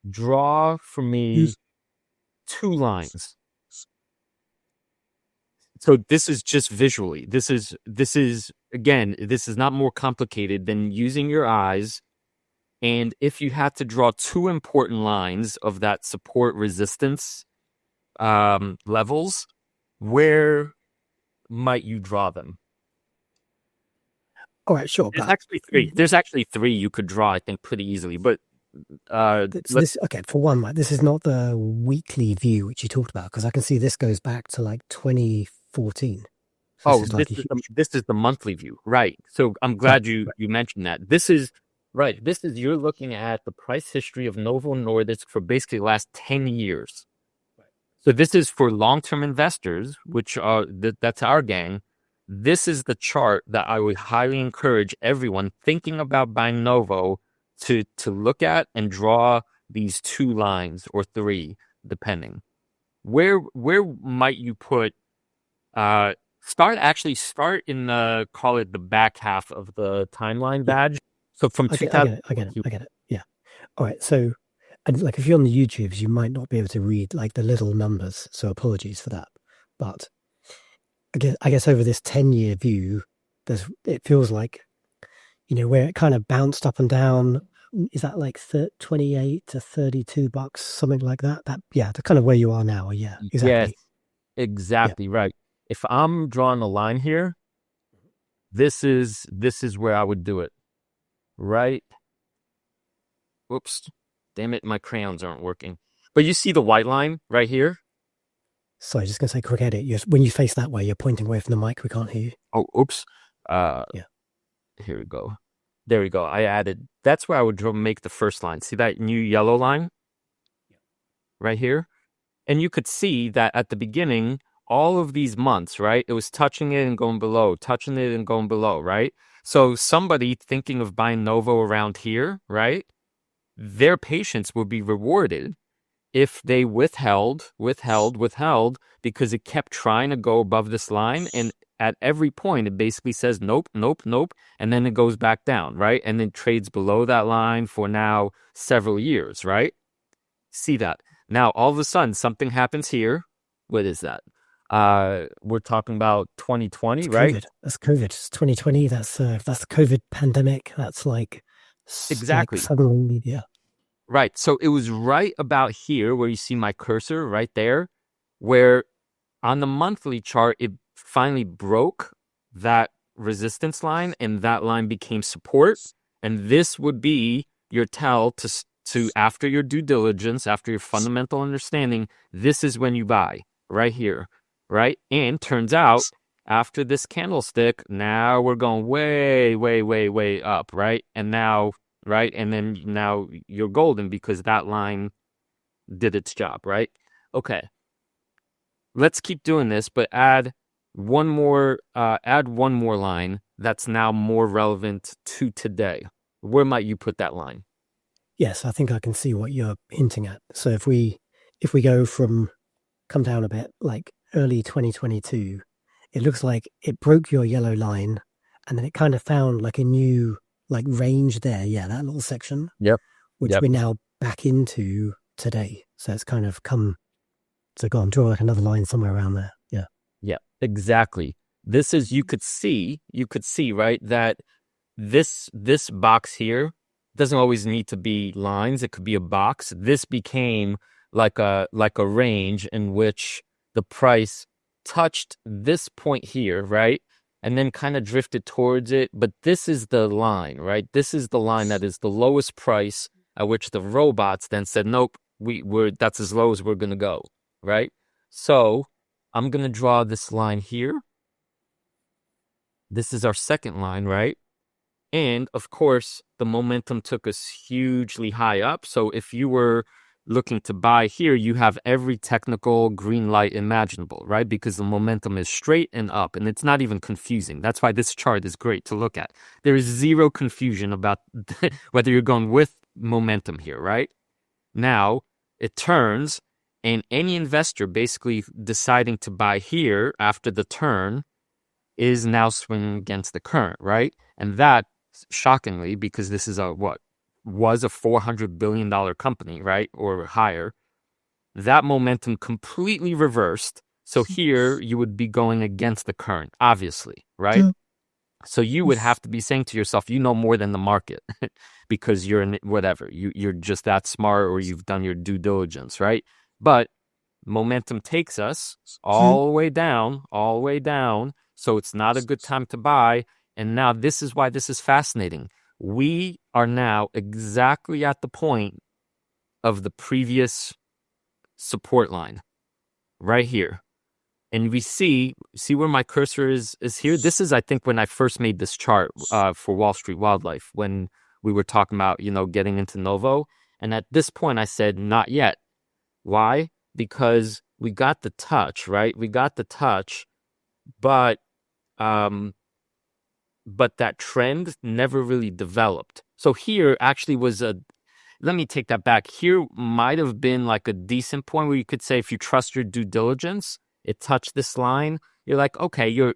Draw for me 2 lines. So this is just visually. This is again, this is not more complicated than using your eyes. And if you had to draw 2 important lines of that support resistance levels, where might you draw them? All right, sure. There's actually 3. There's actually 3 you could draw, I think, pretty easily. But for one, Mike, this is not the weekly view which you talked about, because I can see this goes back to like 2014. So this is the monthly view, right? So I'm glad you mentioned that. This is you're looking at the price history of Novo Nordisk for basically the last 10 years. Right. So this is for long-term investors, which are that's our gang. This is the chart that I would highly encourage everyone thinking about buying Novo to look at and draw these 2 lines or 3, depending. Where might you put? Start in the, call it the back half of the timeline, Badge. So from 2000, I get it. Yeah. All right. So, and like if you're on the YouTubes, you might not be able to read like the little numbers. So apologies for that. But I guess over this 10-year view, it feels like, where it kind of bounced up and down. Is that like 28 to $32, something like that? That's kind of where you are now. Yeah, exactly. Yes, exactly right. If I'm drawing a line here, this is where I would do it. Right? Whoops. Damn it, my crayons aren't working. But you see the white line right here? Sorry, just going to say quick edit. When you face that way, you're pointing away from the mic. We can't hear you. Oh, oops. Yeah. Here we go. There we go. I added, that's where I would make the first line. See that new yellow line right here? And you could see that at the beginning, all of these months, right? It was touching it and going below, touching it and going below, right? So somebody thinking of buying Novo around here, right? Their patience would be rewarded if they withheld, because it kept trying to go above this line. And at every point, it basically says, nope, nope, nope. And then it goes back down, right? And then trades below that line for now several years, right? See that. Now, all of a sudden, something happens here. What is that? We're talking about 2020, It's right? COVID. That's COVID. It's 2020. That's the COVID pandemic. That's like Exactly. suddenly, yeah. Right. So it was right about here where you see my cursor right there, where on the monthly chart, it finally broke that resistance line and that line became support. And this would be your tell to after your due diligence, after your fundamental understanding, this is when you buy right here. Right. And turns out after this candlestick, now we're going way, way, way, way up. Right. And now, right. And then now you're golden because that line did its job. Right. Okay. Let's keep doing this, but add one more line that's now more relevant to today. Where might you put that line? Yes, I think I can see what you're hinting at. So if we go come down a bit, like early 2022, it looks like it broke your yellow line and then it kind of found like a new like range there. Yeah, that little section. Yep. Which we're now back into today. So it's kind of come to go on, draw like another line somewhere around there. Yeah. Yeah, exactly. This is, you could see, right, that this box here doesn't always need to be lines. It could be a box. This became like a range in which the price touched this point here, right? And then kind of drifted towards it. But this is the line, right? This is the line that is the lowest price at which the robots then said, nope, that's as low as we're going to go, right? So I'm going to draw this line here. This is our second line, right? And of course, the momentum took us hugely high up. So if you were looking to buy here, you have every technical green light imaginable, right? Because the momentum is straight and up, and it's not even confusing. That's why this chart is great to look at. There is zero confusion about whether you're going with momentum here, right? Now, it turns, and any investor basically deciding to buy here after the turn is now swinging against the current, right? And that, shockingly, because this is was a $400 billion company, right? Or higher, that momentum completely reversed. So here you would be going against the current, obviously, right? Mm. So you would have to be saying to yourself, you know more than the market because you're in whatever, you're just that smart or you've done your due diligence, right? But momentum takes us all the way down. So it's not a good time to buy. And now this is why this is fascinating. We are now exactly at the point of the previous support line right here. And we see where my cursor is here. This is, I think, when I first made this chart for Wall Street Wildlife, when we were talking about, getting into Novo. And at this point, I said, not yet. Why? Because we got the touch, right? We got the touch, but that trend never really developed. So here actually was let me take that back. Here might have been like a decent point where you could say, if you trust your due diligence, it touched this line. You're like, okay, you're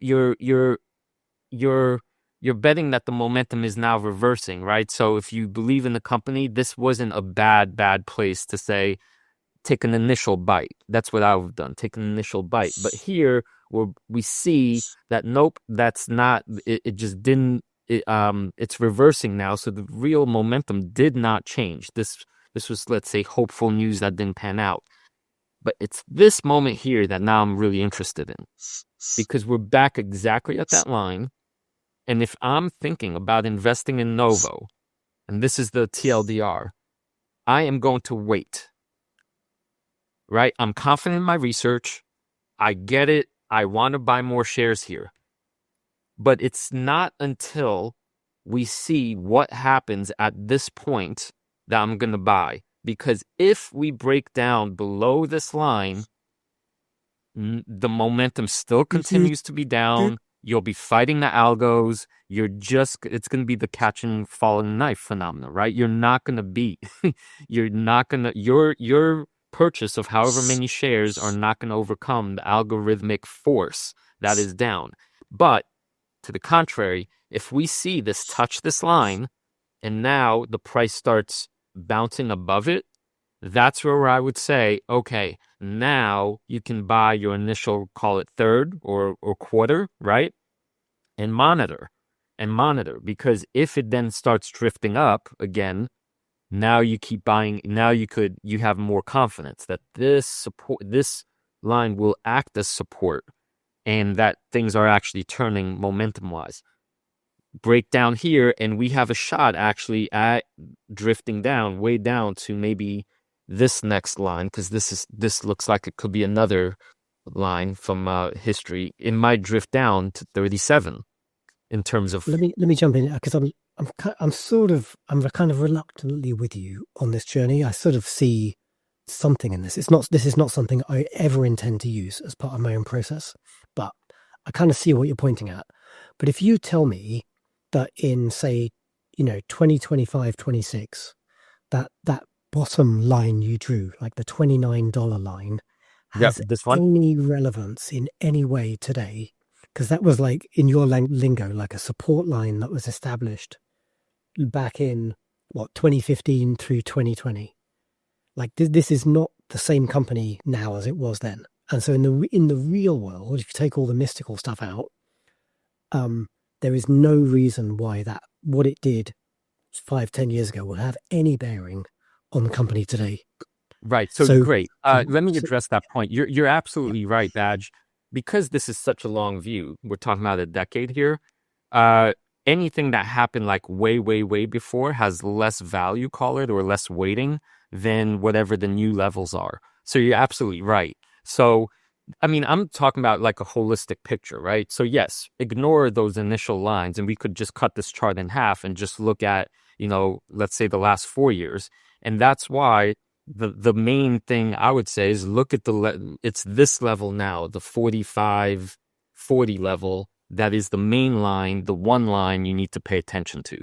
betting that the momentum is now reversing, right? So if you believe in the company, this wasn't a bad place to say, take an initial bite. That's what I would have done. Take an initial bite. But here we see that, nope, that's not, it just didn't, it's reversing now. So the real momentum did not change. This was, let's say, hopeful news that didn't pan out. But it's this moment here that now I'm really interested in, because we're back exactly at that line. And if I'm thinking about investing in Novo, and this is the TLDR, I am going to wait. Right? I'm confident in my research. I get it. I want to buy more shares here. But it's not until we see what happens at this point that I'm going to buy. Because if we break down below this line, the momentum still continues to be down. You'll be fighting the algos. It's going to be the catch and falling knife phenomenon, right? You're not going to beat, your purchase of however many shares are not going to overcome the algorithmic force that is down. But to the contrary, if we see this touch this line and now the price starts bouncing above it, that's where I would say, okay, now you can buy your initial, call it third or quarter, right? And monitor, because if it then starts drifting up again, now you keep buying. Now you have more confidence that this line will act as support and that things are actually turning momentum wise. Break down here and we have a shot actually at drifting down, way down to maybe this next line, because this looks like it could be another line from history. It might drift down to 37 in terms of. Let me jump in because I'm kind of reluctantly with you on this journey. I sort of see something in this. This is not something I ever intend to use as part of my own process, but I kind of see what you're pointing at. But if you tell me that in, say, 2025, 26, that bottom line you drew, like the $29 line, has any relevance in any way today, because that was like, in your lingo, like a support line that was established back in 2015 through 2020. Like this is not the same company now as it was then. And so in the real world, if you take all the mystical stuff out, there is no reason why what it did 5-10 years ago will have any bearing on the company today. Right. So great. Let me address that point. You're absolutely right, Badge. Because this is such a long view, we're talking about a decade here. Anything that happened like way, way, way before has less value, call it, or less weighting than whatever the new levels are. So you're absolutely right. So, I mean, I'm talking about like a holistic picture, right? So yes, ignore those initial lines and we could just cut this chart in half and just look at, let's say the last 4 years. And that's why the main thing I would say is look at it's this level now, the 45, 40 level. That is the main line, the one line you need to pay attention to.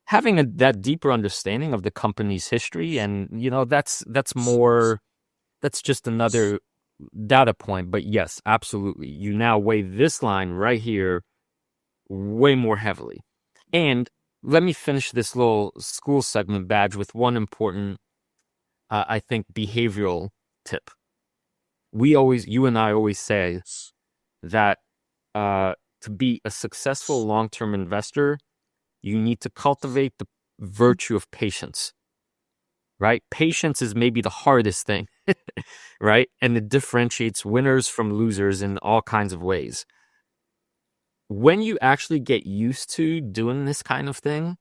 Having that deeper understanding of the company's history, and that's just another data point. But yes, absolutely, you now weigh this line right here way more heavily. And let me finish this little school segment, Badge, with one important, I think, behavioral tip. You and I always say that to be a successful long-term investor, you need to cultivate the virtue of patience, right? Patience is maybe the hardest thing, right? And it differentiates winners from losers in all kinds of ways. When you actually get used to doing this kind of thing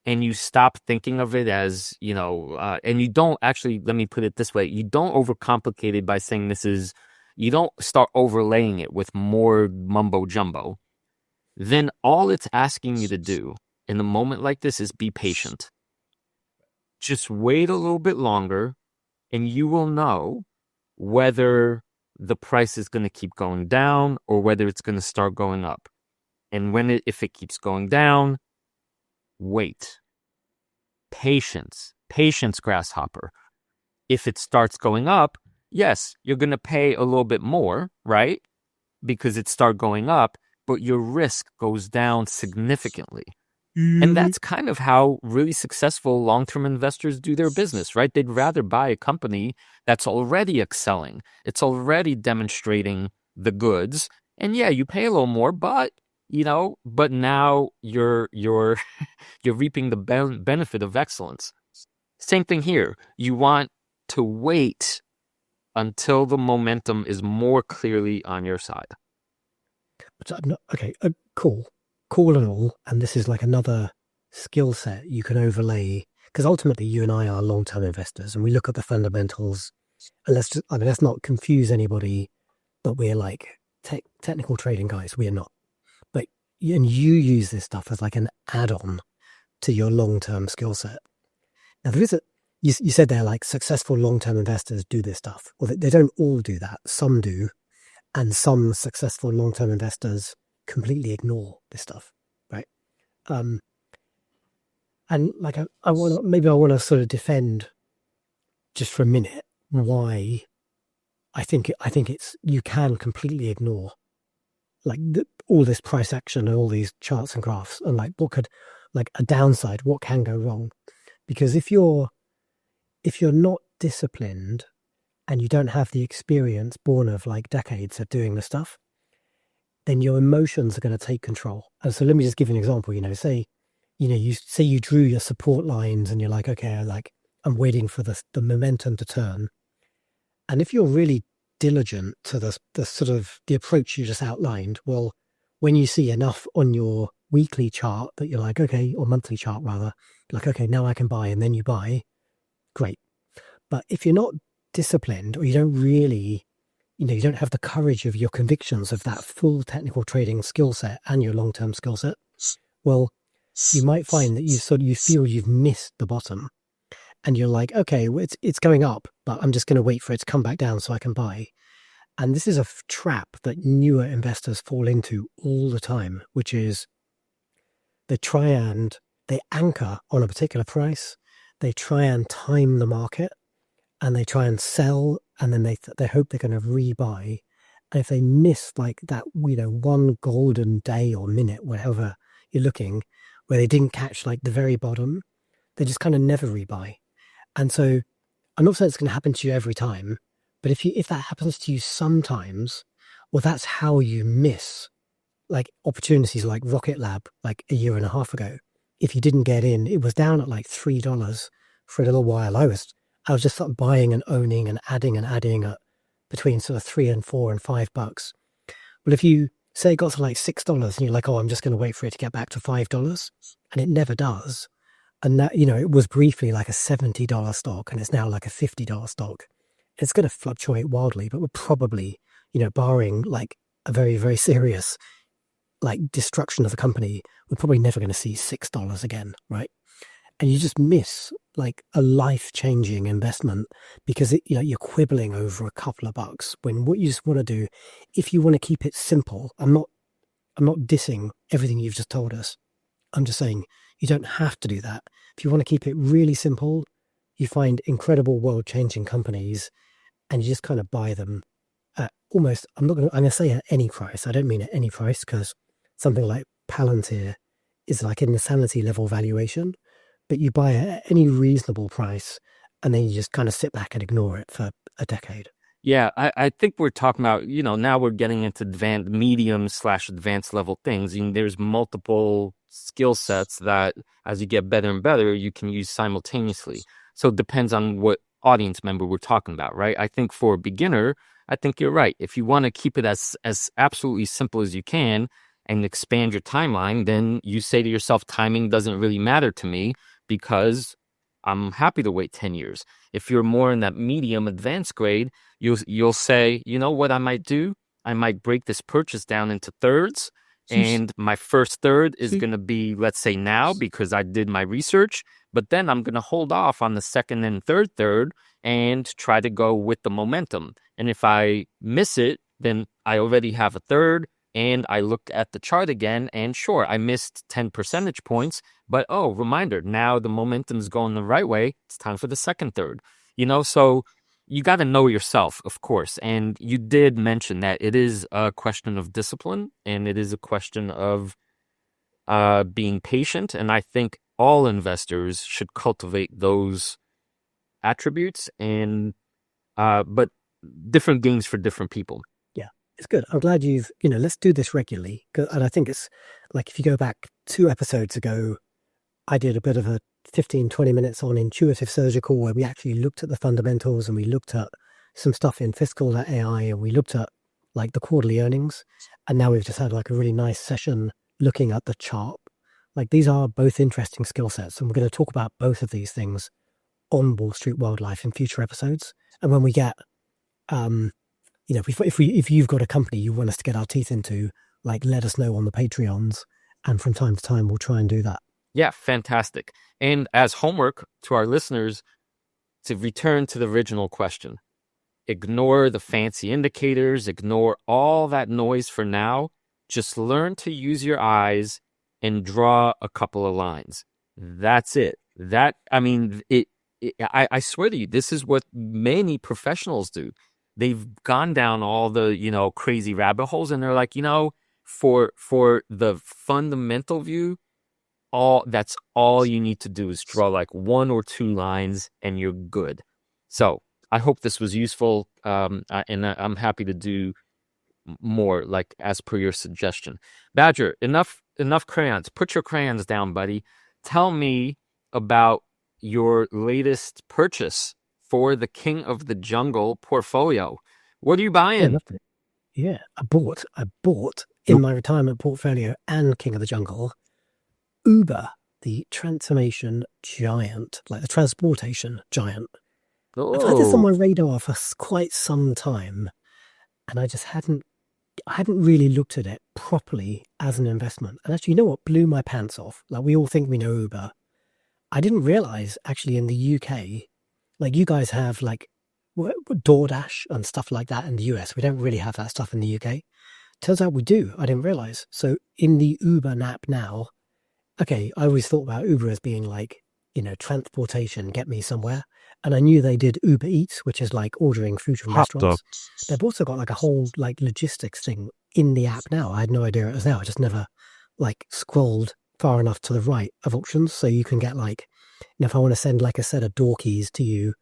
and you stop thinking of it as, and you don't actually, let me put it this way, you don't overcomplicate it by saying you don't start overlaying it with more mumbo jumbo, then all it's asking you to do in a moment like this is be patient. Just wait a little bit longer and you will know whether the price is going to keep going down or whether it's going to start going up. And if it keeps going down, wait. Patience, grasshopper. If it starts going up, yes, you're going to pay a little bit more, right? Because it started going up, but your risk goes down significantly. And that's kind of how really successful long-term investors do their business, right? They'd rather buy a company that's already excelling. It's already demonstrating the goods. And yeah, you pay a little more, but now you're reaping the benefit of excellence. Same thing here. You want to wait until the momentum is more clearly on your side. Okay, cool and all, and this is like another skill set you can overlay, because ultimately you and I are long-term investors and we look at the fundamentals, and let's not confuse anybody that we're like technical trading guys. We are not. But and you use this stuff as like an add-on to your long-term skill set. Now, there is you said they're like successful long-term investors do this stuff. Well, they don't all do that. Some do. And some successful long-term investors completely ignore this stuff, right? And like I want to sort of defend just for a minute why I think it's you can completely ignore like all this price action and all these charts and graphs and like what could like a downside, what can go wrong? Because if you're not disciplined and you don't have the experience born of like decades of doing the stuff, then your emotions are going to take control. And so let me just give you an example. Say you drew your support lines and you're like, okay, I'm waiting for the momentum to turn. And if you're really diligent to the sort of the approach you just outlined, well, when you see enough on your weekly chart that you're like, okay, or monthly chart rather, like, okay, now I can buy, and then you buy, great. But if you're not disciplined, or you don't really, you don't have the courage of your convictions of that full technical trading skill set and your long-term skill set, well, you might find that you feel you've missed the bottom, and you're like, okay, well, it's going up, but I'm just going to wait for it to come back down so I can buy. And this is a trap that newer investors fall into all the time, which is they anchor on a particular price, they try and time the market, and they try and sell, and then they hope they're going to rebuy. And if they miss like that, one golden day or minute, whatever you're looking, where they didn't catch like the very bottom, they just kind of never rebuy. And so I'm not saying it's going to happen to you every time, but if that happens to you sometimes, well, that's how you miss like opportunities like Rocket Lab like a year and a half ago. If you didn't get in, it was down at like $3 for a little while. I was just sort of buying and owning and adding at between sort of $3 and $4 and $5. Well, if you say it got to like $6 and you're like, oh, I'm just going to wait for it to get back to $5, and it never does. And that, it was briefly like a $70 stock and it's now like a $50 stock. It's going to fluctuate wildly, but we're probably, barring like a very, very serious like destruction of the company, we're probably never going to see $6 again, right? And you just miss like a life-changing investment because you're quibbling over a couple of bucks when what you just want to do, if you want to keep it simple, I'm not dissing everything you've just told us. I'm just saying you don't have to do that. If you want to keep it really simple, you find incredible world-changing companies and you just kind of buy them at almost, I'm going to say at any price. I don't mean at any price because something like Palantir is like an insanity level valuation, but you buy it at any reasonable price and then you just kind of sit back and ignore it for a decade. Yeah, I think we're talking about, now we're getting into medium/advanced level things. There's multiple skill sets that as you get better and better, you can use simultaneously. So it depends on what audience member we're talking about, right? I think for a beginner, I think you're right. If you want to keep it as absolutely simple as you can and expand your timeline, then you say to yourself, timing doesn't really matter to me because I'm happy to wait 10 years. If you're more in that medium advanced grade, you'll say, you know what I might do? I might break this purchase down into thirds. And my first third is going to be, let's say now, because I did my research, but then I'm going to hold off on the second and third and try to go with the momentum. And if I miss it, then I already have a third and I look at the chart again and sure, I missed 10 percentage points, but reminder, now the momentum's going the right way. It's time for the second third, so you got to know yourself, of course. And you did mention that it is a question of discipline and it is a question of being patient. And I think all investors should cultivate those attributes but different games for different people. Yeah, it's good. I'm glad let's do this regularly. And I think it's like, if you go back 2 episodes ago, I did a bit of a 15-20 minutes on intuitive surgical where we actually looked at the fundamentals and we looked at some stuff in Fiscal.ai and we looked at like the quarterly earnings. And now we've just had like a really nice session looking at the chart. Like these are both interesting skill sets and we're going to talk about both of these things on Wall Street Wildlife in future episodes. And when we get, if you've got a company you want us to get our teeth into, like let us know on the Patreons. And from time to time, we'll try and do that. Yeah, fantastic. And as homework to our listeners, to return to the original question, ignore the fancy indicators, ignore all that noise for now. Just learn to use your eyes and draw a couple of lines. That's it. I swear to you, this is what many professionals do. They've gone down all the, crazy rabbit holes, and they're like, for the fundamental view, that's all you need to do is draw like 1 or 2 lines and you're good. So I hope this was useful, and I'm happy to do more, like as per your suggestion. Badger, enough crayons. Put your crayons down, buddy. Tell me about your latest purchase for the King of the Jungle portfolio. What are you buying? Yeah, I bought in my retirement portfolio and King of the Jungle, Uber, the transformation giant, like the transportation giant. I've had this on my radar for quite some time, and I hadn't really looked at it properly as an investment. And actually, you know what blew my pants off? Like, we all think we know Uber. I didn't realize actually in the UK, like you guys have like DoorDash and stuff like that in the US. We don't really have that stuff in the UK. Turns out we do. I didn't realize. So in the Uber app now, okay, I always thought about Uber as being like, transportation, get me somewhere. And I knew they did Uber Eats, which is like ordering food from restaurants. They've also got like a whole like logistics thing in the app now. I had no idea it was there. I just never like scrolled far enough to the right of options. So you can get like, if I want to send like a set of door keys to you,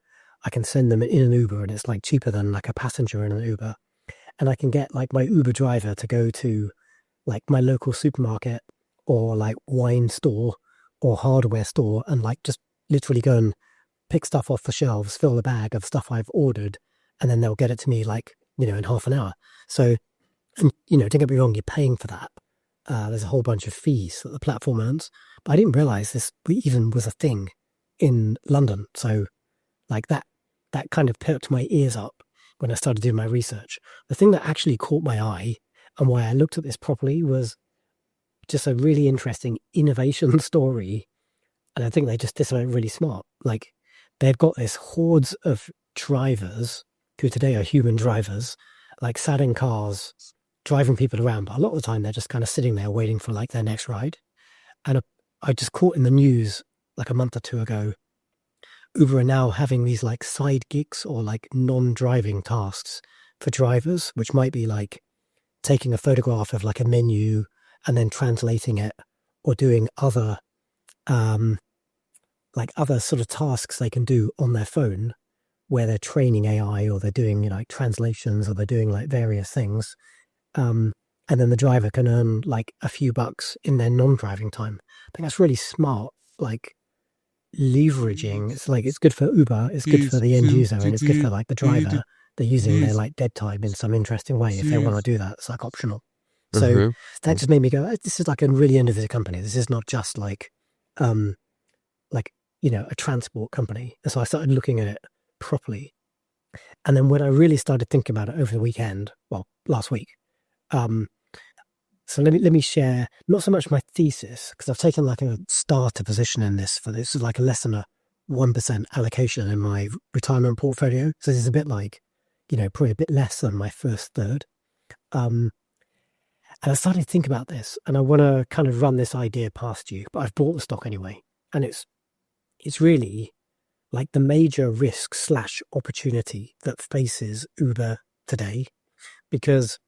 I can send them in an Uber, and it's like cheaper than like a passenger in an Uber. And I can get like my Uber driver to go to like my local supermarket or like wine store or hardware store and like just literally go and pick stuff off the shelves, fill the bag of stuff I've ordered, and then they'll get it to me like, in half an hour. So, and don't get me wrong, you're paying for that. There's a whole bunch of fees that the platform earns, but I didn't realize this even was a thing in London. So like that kind of perked my ears up when I started doing my research. The thing that actually caught my eye and why I looked at this properly was just a really interesting innovation story. And I think they just did something really smart. Like, they've got this hordes of drivers who today are human drivers, like sat in cars, driving people around. But a lot of the time they're just kind of sitting there waiting for like their next ride. And I just caught in the news like a month or 2 ago, Uber are now having these like side gigs or like non-driving tasks for drivers, which might be like taking a photograph of like a menu and then translating it, or doing other sort of tasks they can do on their phone where they're training AI, or they're doing like translations, or they're doing like various things. And then the driver can earn like a few bucks in their non-driving time. I think that's really smart, like leveraging. It's like, it's good for Uber, it's good for the end user, and it's good for like the driver. They're using their like dead time in some interesting way. If they want to do that, it's like optional. So that just made me go, this is like a really innovative company. This is not just like, a transport company. And so I started looking at it properly. And then when I really started thinking about it over the weekend, well, last week, so let me share not so much my thesis, because I've taken like a starter position in this. For this is like a less than a 1% allocation in my retirement portfolio. So this is a bit like, probably a bit less than my first third. And I started to think about this, and I want to kind of run this idea past you, but I've bought the stock anyway. And it's really like the major risk / opportunity that faces Uber today, because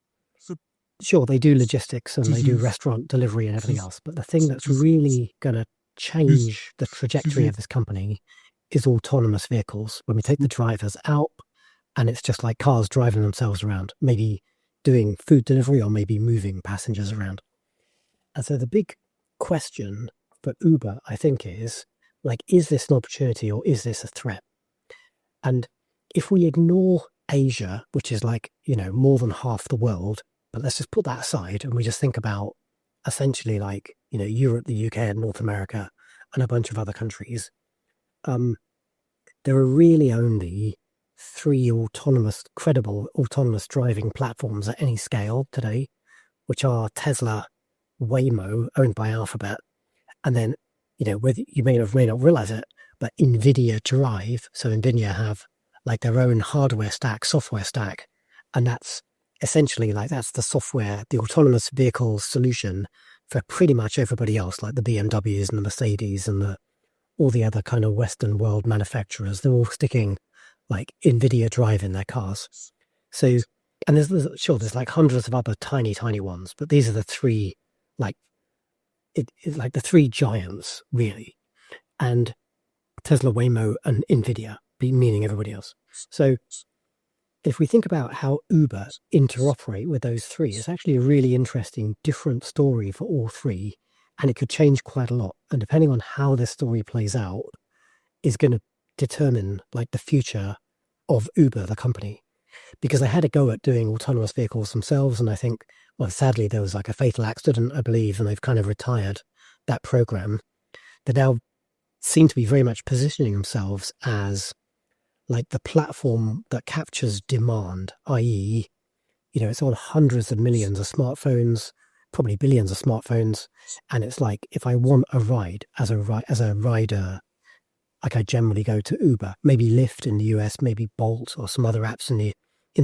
sure, they do logistics and they do restaurant delivery and everything else, but the thing that's really going to change the trajectory of this company is autonomous vehicles. When we take the drivers out and it's just like cars driving themselves around, maybe doing food delivery or maybe moving passengers around. And so the big question for Uber, I think, is like, is this an opportunity or is this a threat? And if we ignore Asia, which is like, more than half the world, but let's just put that aside and we just think about essentially like, Europe, the UK and North America and a bunch of other countries, there are really only 3 credible autonomous driving platforms at any scale today. which are Tesla, Waymo, owned by Alphabet, and then, whether you may not realize it, but Nvidia Drive. So Nvidia have like their own hardware stack, software stack, and that's essentially that's the software, the autonomous vehicle solution for pretty much everybody else, like the BMWs and the Mercedes and all the other kind of Western world manufacturers. They're all sticking like Nvidia Drive in their cars. So, and there's like hundreds of other tiny ones, but these are the three, like the three giants really, and Tesla, Waymo, and Nvidia, meaning everybody else. So if we think about how Uber interoperate with those three, it's actually a really interesting, different story for all three, and it could change quite a lot. And depending on how this story plays out, is going to determine like the future of Uber, the company. Because they had a go at doing autonomous vehicles themselves, and I think, well, sadly, there was like a fatal accident, I believe, and they've kind of retired that program. They now seem to be very much positioning themselves as like the platform that captures demand, i.e., it's on hundreds of millions of smartphones, probably billions of smartphones, and it's like if I want a ride as a rider, like I generally go to Uber, maybe Lyft in the US, maybe Bolt or some other apps in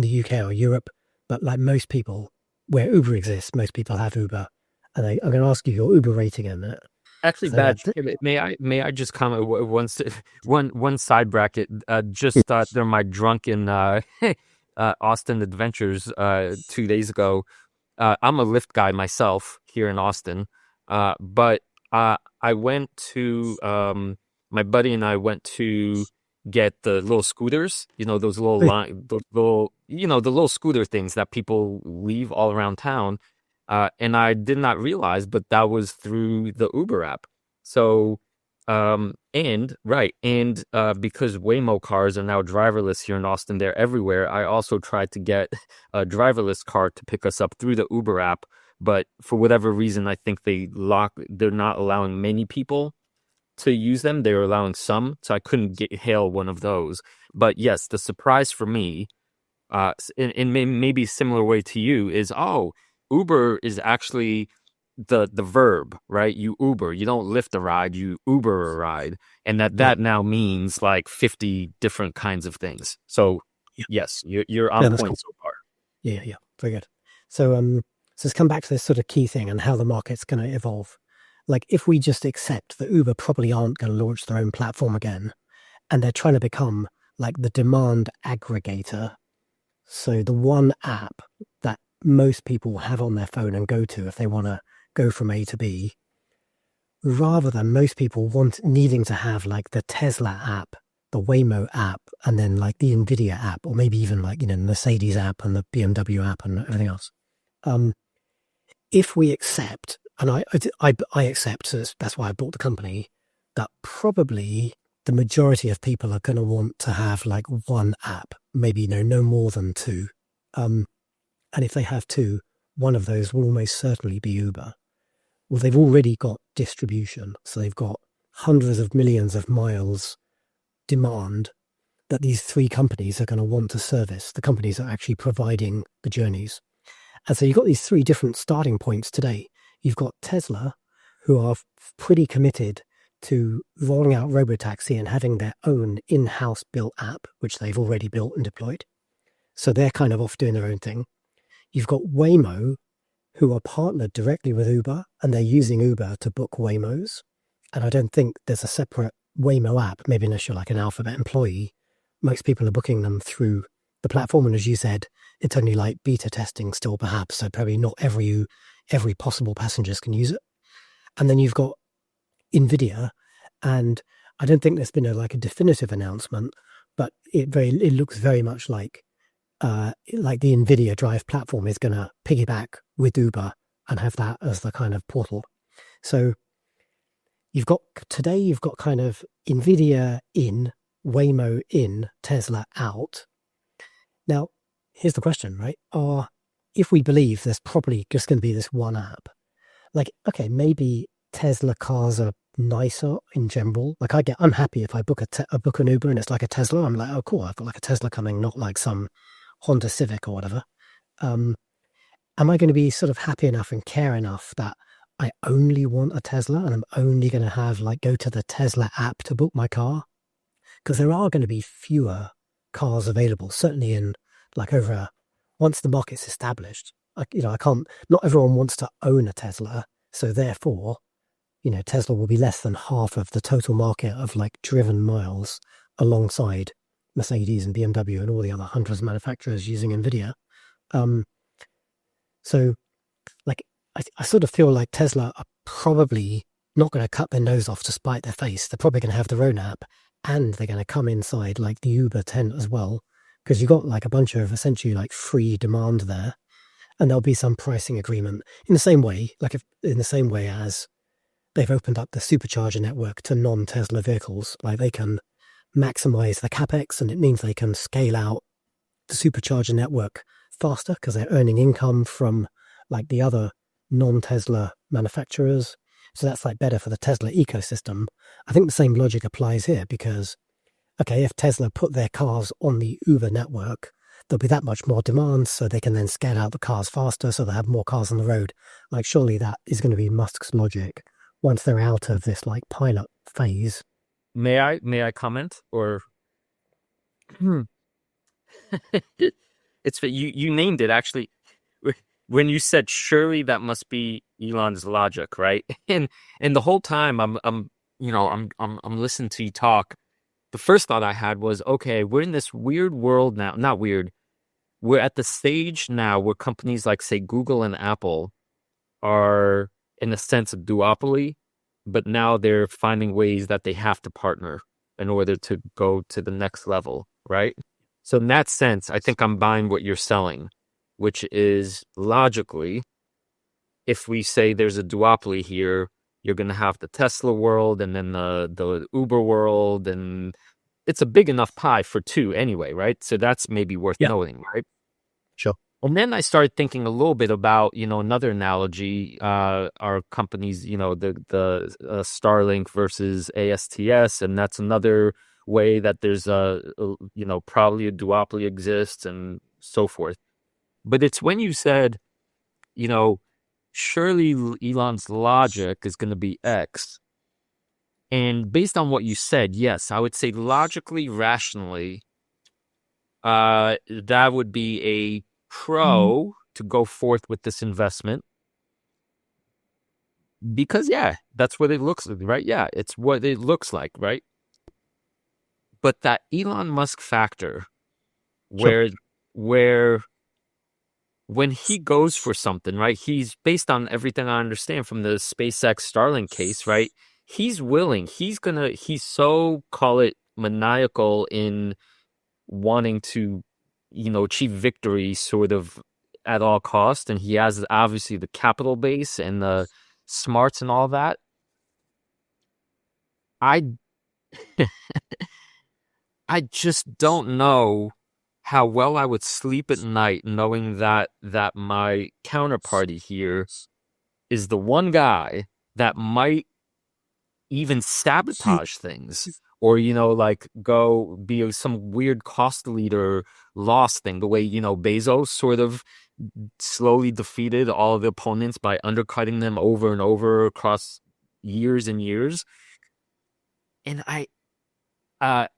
the UK or Europe, but like most people, where Uber exists, most people have Uber. And I'm going to ask you your Uber rating in a minute. Actually, Badge, may I just comment one side bracket? Just during my drunken Austin adventures 2 days ago. I'm a Lyft guy myself here in Austin, but I went to my buddy and I went to get the little scooters, those little the little scooter things that people leave all around town. And I did not realize, but that was through the Uber app. So, because Waymo cars are now driverless here in Austin, they're everywhere. I also tried to get a driverless car to pick us up through the Uber app, but for whatever reason, I think they're not allowing many people to use them. They're allowing some, so I couldn't hail one of those. But yes, the surprise for me, in maybe a similar way to you, is Uber is actually the verb, right? You Uber, you don't lift a ride, you Uber a ride, and that now means like 50 different kinds of things. So yes, you're on point so far. Yeah, very good. So let's come back to this sort of key thing and how the market's going to evolve. Like if we just accept that Uber probably aren't going to launch their own platform again, and they're trying to become like the demand aggregator, so the one app that most people have on their phone and go to if they want to go from A to B, rather than most people needing to have like the Tesla app, the Waymo app, and then like the Nvidia app, or maybe even like, the Mercedes app and the BMW app and everything else. If we accept, and I accept, so that's why I bought the company, that probably the majority of people are going to want to have like one app, maybe no more than two. And if they have two, one of those will almost certainly be Uber. Well, they've already got distribution. So they've got hundreds of millions of miles demand that these three companies are going to want to service, the companies that are actually providing the journeys. And so you've got these three different starting points today. You've got Tesla, who are pretty committed to rolling out Robotaxi and having their own in-house built app, which they've already built and deployed. So they're kind of off doing their own thing. You've got Waymo, who are partnered directly with Uber, and they're using Uber to book Waymos. And I don't think there's a separate Waymo app, maybe unless you're like an Alphabet employee. Most people are booking them through the platform. And as you said, it's only like beta testing still, perhaps. So probably not every possible passengers can use it. And then you've got Nvidia, and I don't think there's been a definitive announcement, but it looks very much like the Nvidia Drive platform is going to piggyback with Uber and have that as the kind of portal. So you've got kind of Nvidia in, Waymo in, Tesla out. Now, here's the question, right? If we believe there's probably just going to be this one app, okay, maybe Tesla cars are nicer in general. I'm happy if I book an Uber and it's like a Tesla. I'm like, oh, cool, I've got like a Tesla coming, not like some Honda Civic or whatever. And am I going to be sort of happy enough and care enough that I only want a Tesla and I'm only going to have like go to the Tesla app to book my car? Because there are going to be fewer cars available, certainly in like once the market's established. I can't, not everyone wants to own a Tesla. So therefore, Tesla will be less than half of the total market of like driven miles alongside Mercedes and BMW and all the other hundreds of manufacturers using Nvidia. So like, I sort of feel like Tesla are probably not going to cut their nose off to spite their face. They're probably going to have their own app and they're going to come inside like the Uber tent as well, because you've got like a bunch of essentially like free demand there. And there'll be some pricing agreement in the same way, as they've opened up the supercharger network to non-Tesla vehicles. Like they can maximize the capex, and it means they can scale out the supercharger network faster because they're earning income from like the other non-Tesla manufacturers. So that's like better for the Tesla ecosystem. I think the same logic applies here because, okay, if Tesla put their cars on the Uber network, there'll be that much more demand, so they can then scale out the cars faster, so they have more cars on the road. Like, surely that is going to be Musk's logic once they're out of this like pilot phase. May I comment or? It's you named it actually. When you said surely that must be Elon's logic, right? And the whole time I'm listening to you talk. The first thought I had was, okay, we're in this weird world now. Not weird. We're at the stage now where companies like, say, Google and Apple are, in a sense, a duopoly, but now they're finding ways that they have to partner in order to go to the next level, right? So in that sense, I think I'm buying what you're selling, which is logically, if we say there's a duopoly here, you're going to have the Tesla world and then the Uber world, and it's a big enough pie for two anyway, right? So that's maybe worth noting, right? Sure. And then I started thinking a little bit about, another analogy, our companies, the Starlink versus ASTS, and that's another way that there's probably a duopoly exists and so forth. But it's when you said, surely Elon's logic is going to be X. And based on what you said, yes, I would say logically, rationally, that would be a pro to go forth with this investment. Because, yeah, that's what it looks like, right? Yeah, it's what it looks like, right? But that Elon Musk factor, where when he goes for something, right, he's based on everything I understand from the SpaceX Starlink case, right? He's willing, he's so, call it maniacal in wanting to, achieve victory sort of at all cost. And he has obviously the capital base and the smarts and all that. I just don't know how well I would sleep at night knowing that my counterparty here is the one guy that might even sabotage things or, like go be some weird cost leader loss thing, the way, Bezos sort of slowly defeated all the opponents by undercutting them over and over across years and years. And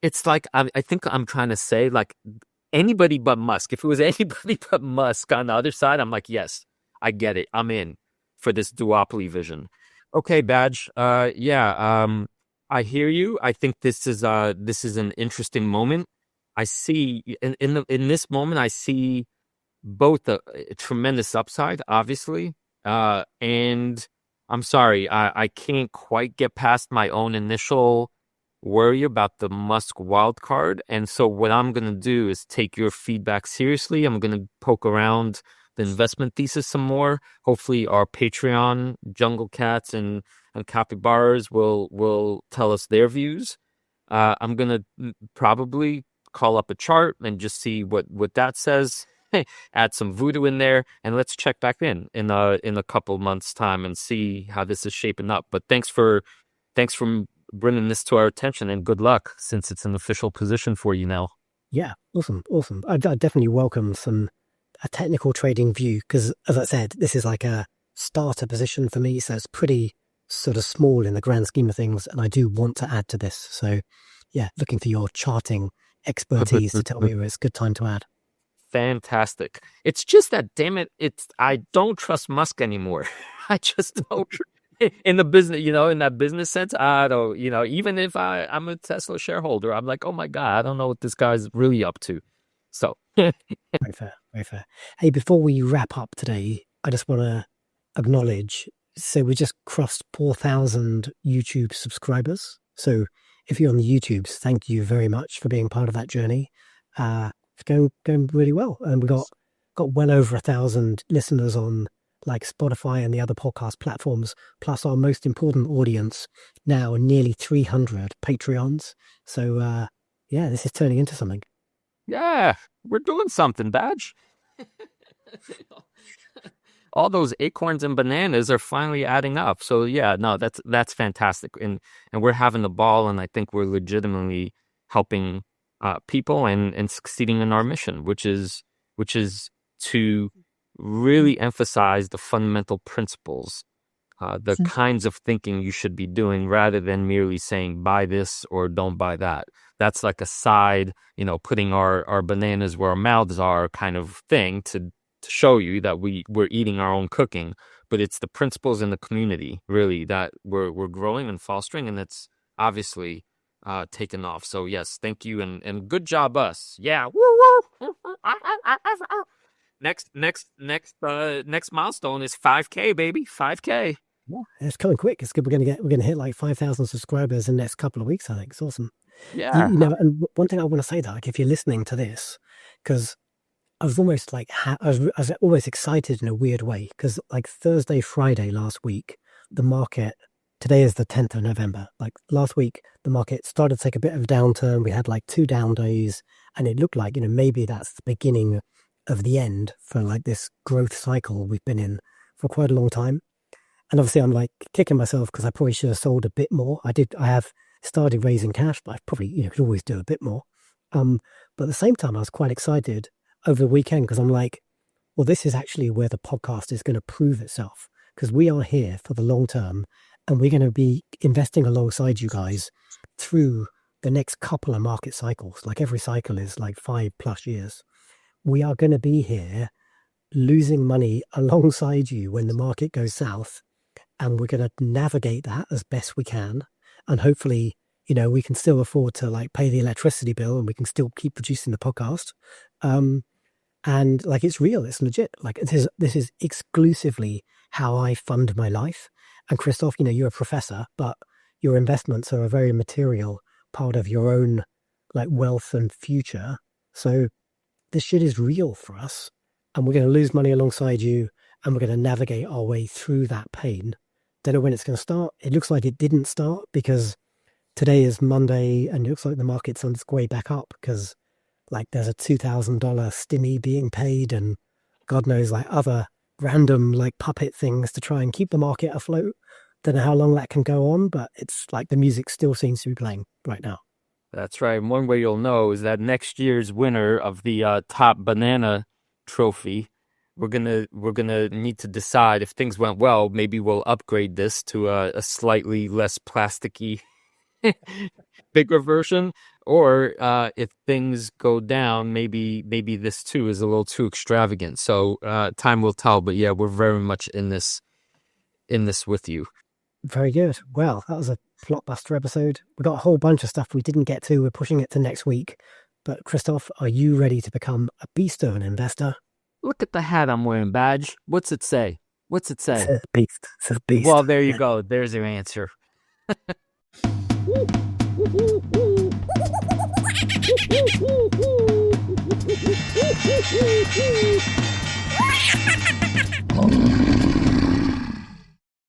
it's like, I think I'm trying to say, like, anybody but Musk. If it was anybody but Musk on the other side, I'm like, yes, I get it. I'm in for this duopoly vision. Okay, Badge. I hear you. I think this is an interesting moment. I see in this moment, I see both a tremendous upside, obviously, and I'm sorry, I can't quite get past my own initial worry about the Musk wild card. And so what I'm going to do is take your feedback seriously. I'm going to poke around the investment thesis some more. Hopefully our Patreon jungle cats and capybaras will tell us their views. I'm going to probably call up a chart and just see what that says. Add some voodoo in there, and let's check back in a couple months' time and see how this is shaping up. But thanks for bringing this to our attention, and good luck since it's an official position for you now. Yeah, awesome. I definitely welcome some a technical trading view, because as I said, this is like a starter position for me, so it's pretty sort of small in the grand scheme of things, and I do want to add to this. So yeah, looking for your charting expertise to tell me it's a good time to add. Fantastic. It's just that, damn it, I don't trust Musk anymore. I just don't. In the business, in that business sense, I don't, even if I'm a Tesla shareholder, I'm like, oh my God, I don't know what this guy's really up to. So. Very fair, very fair. Hey, before we wrap up today, I just want to acknowledge, so we just crossed 4,000 YouTube subscribers. So if you're on the YouTubes, thank you very much for being part of that journey. It's going really well, and we got well over 1,000 listeners on like Spotify and the other podcast platforms, plus our most important audience now, nearly 300 Patreons. So yeah, this is turning into something. Yeah, we're doing something, Badge. All those acorns and bananas are finally adding up. So yeah, no, that's fantastic, and we're having a ball, and I think we're legitimately helping people and succeeding in our mission, which is to really emphasize the fundamental principles, the kinds of thinking you should be doing, rather than merely saying buy this or don't buy that. That's like a side, putting our bananas where our mouths are kind of thing to show you that we're eating our own cooking. But it's the principles in the community really that we're growing and fostering, and it's obviously taken off. So yes, thank you, and good job us. Yeah. Woo woo. Next milestone is 5K, baby. 5K. Yeah, it's coming quick. It's good. We're gonna hit like 5,000 subscribers in the next couple of weeks. I think it's awesome. Yeah. And one thing I want to say, that like if you're listening to this, because I was almost like I was always excited in a weird way, because like Thursday, Friday last week, the market. Today is the 10th of November. Like last week, the market started to take a bit of a downturn. We had like 2 down days, and it looked like maybe that's the beginning of the end for like this growth cycle we've been in for quite a long time. And obviously I'm like kicking myself because I probably should have sold a bit more. I have started raising cash, but I probably could always do a bit more. But at the same time, I was quite excited over the weekend, because I'm like, well, this is actually where the podcast is going to prove itself, because we are here for the long term, and we're going to be investing alongside you guys through the next couple of market cycles. Like every cycle is like 5+ years. We are going to be here losing money alongside you when the market goes south, and we're going to navigate that as best we can. And hopefully, we can still afford to like pay the electricity bill, and we can still keep producing the podcast. And like, it's real, it's legit. Like this is exclusively how I fund my life. And Krzysztof, you're a professor, but your investments are a very material part of your own like wealth and future. So this shit is real for us, and we're going to lose money alongside you, and we're going to navigate our way through that pain. Don't know when it's going to start. It looks like it didn't start, because today is Monday, and it looks like the market's on its way back up, because like there's a $2,000 stimmy being paid, and God knows like other random like puppet things to try and keep the market afloat. Don't know how long that can go on, but it's like the music still seems to be playing right now. That's right. And one way you'll know is that next year's winner of the top banana trophy, we're gonna need to decide if things went well. Maybe we'll upgrade this to a slightly less plasticky, bigger version, or if things go down, maybe this too is a little too extravagant. So time will tell. But yeah, we're very much in this with you. Very good. Well, that was a plotbuster episode. We got a whole bunch of stuff we didn't get to. We're pushing it to next week. But Krzysztof, are you ready to become a Beastone investor? Look at the hat I'm wearing, Badge. What's it say? What's it say? It says beast. It says beast. Well, there you go. There's your answer.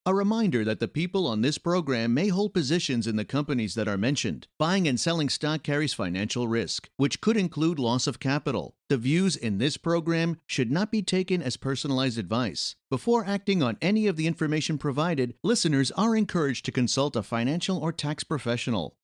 A reminder that the people on this program may hold positions in the companies that are mentioned. Buying and selling stock carries financial risk, which could include loss of capital. The views in this program should not be taken as personalized advice. Before acting on any of the information provided, listeners are encouraged to consult a financial or tax professional.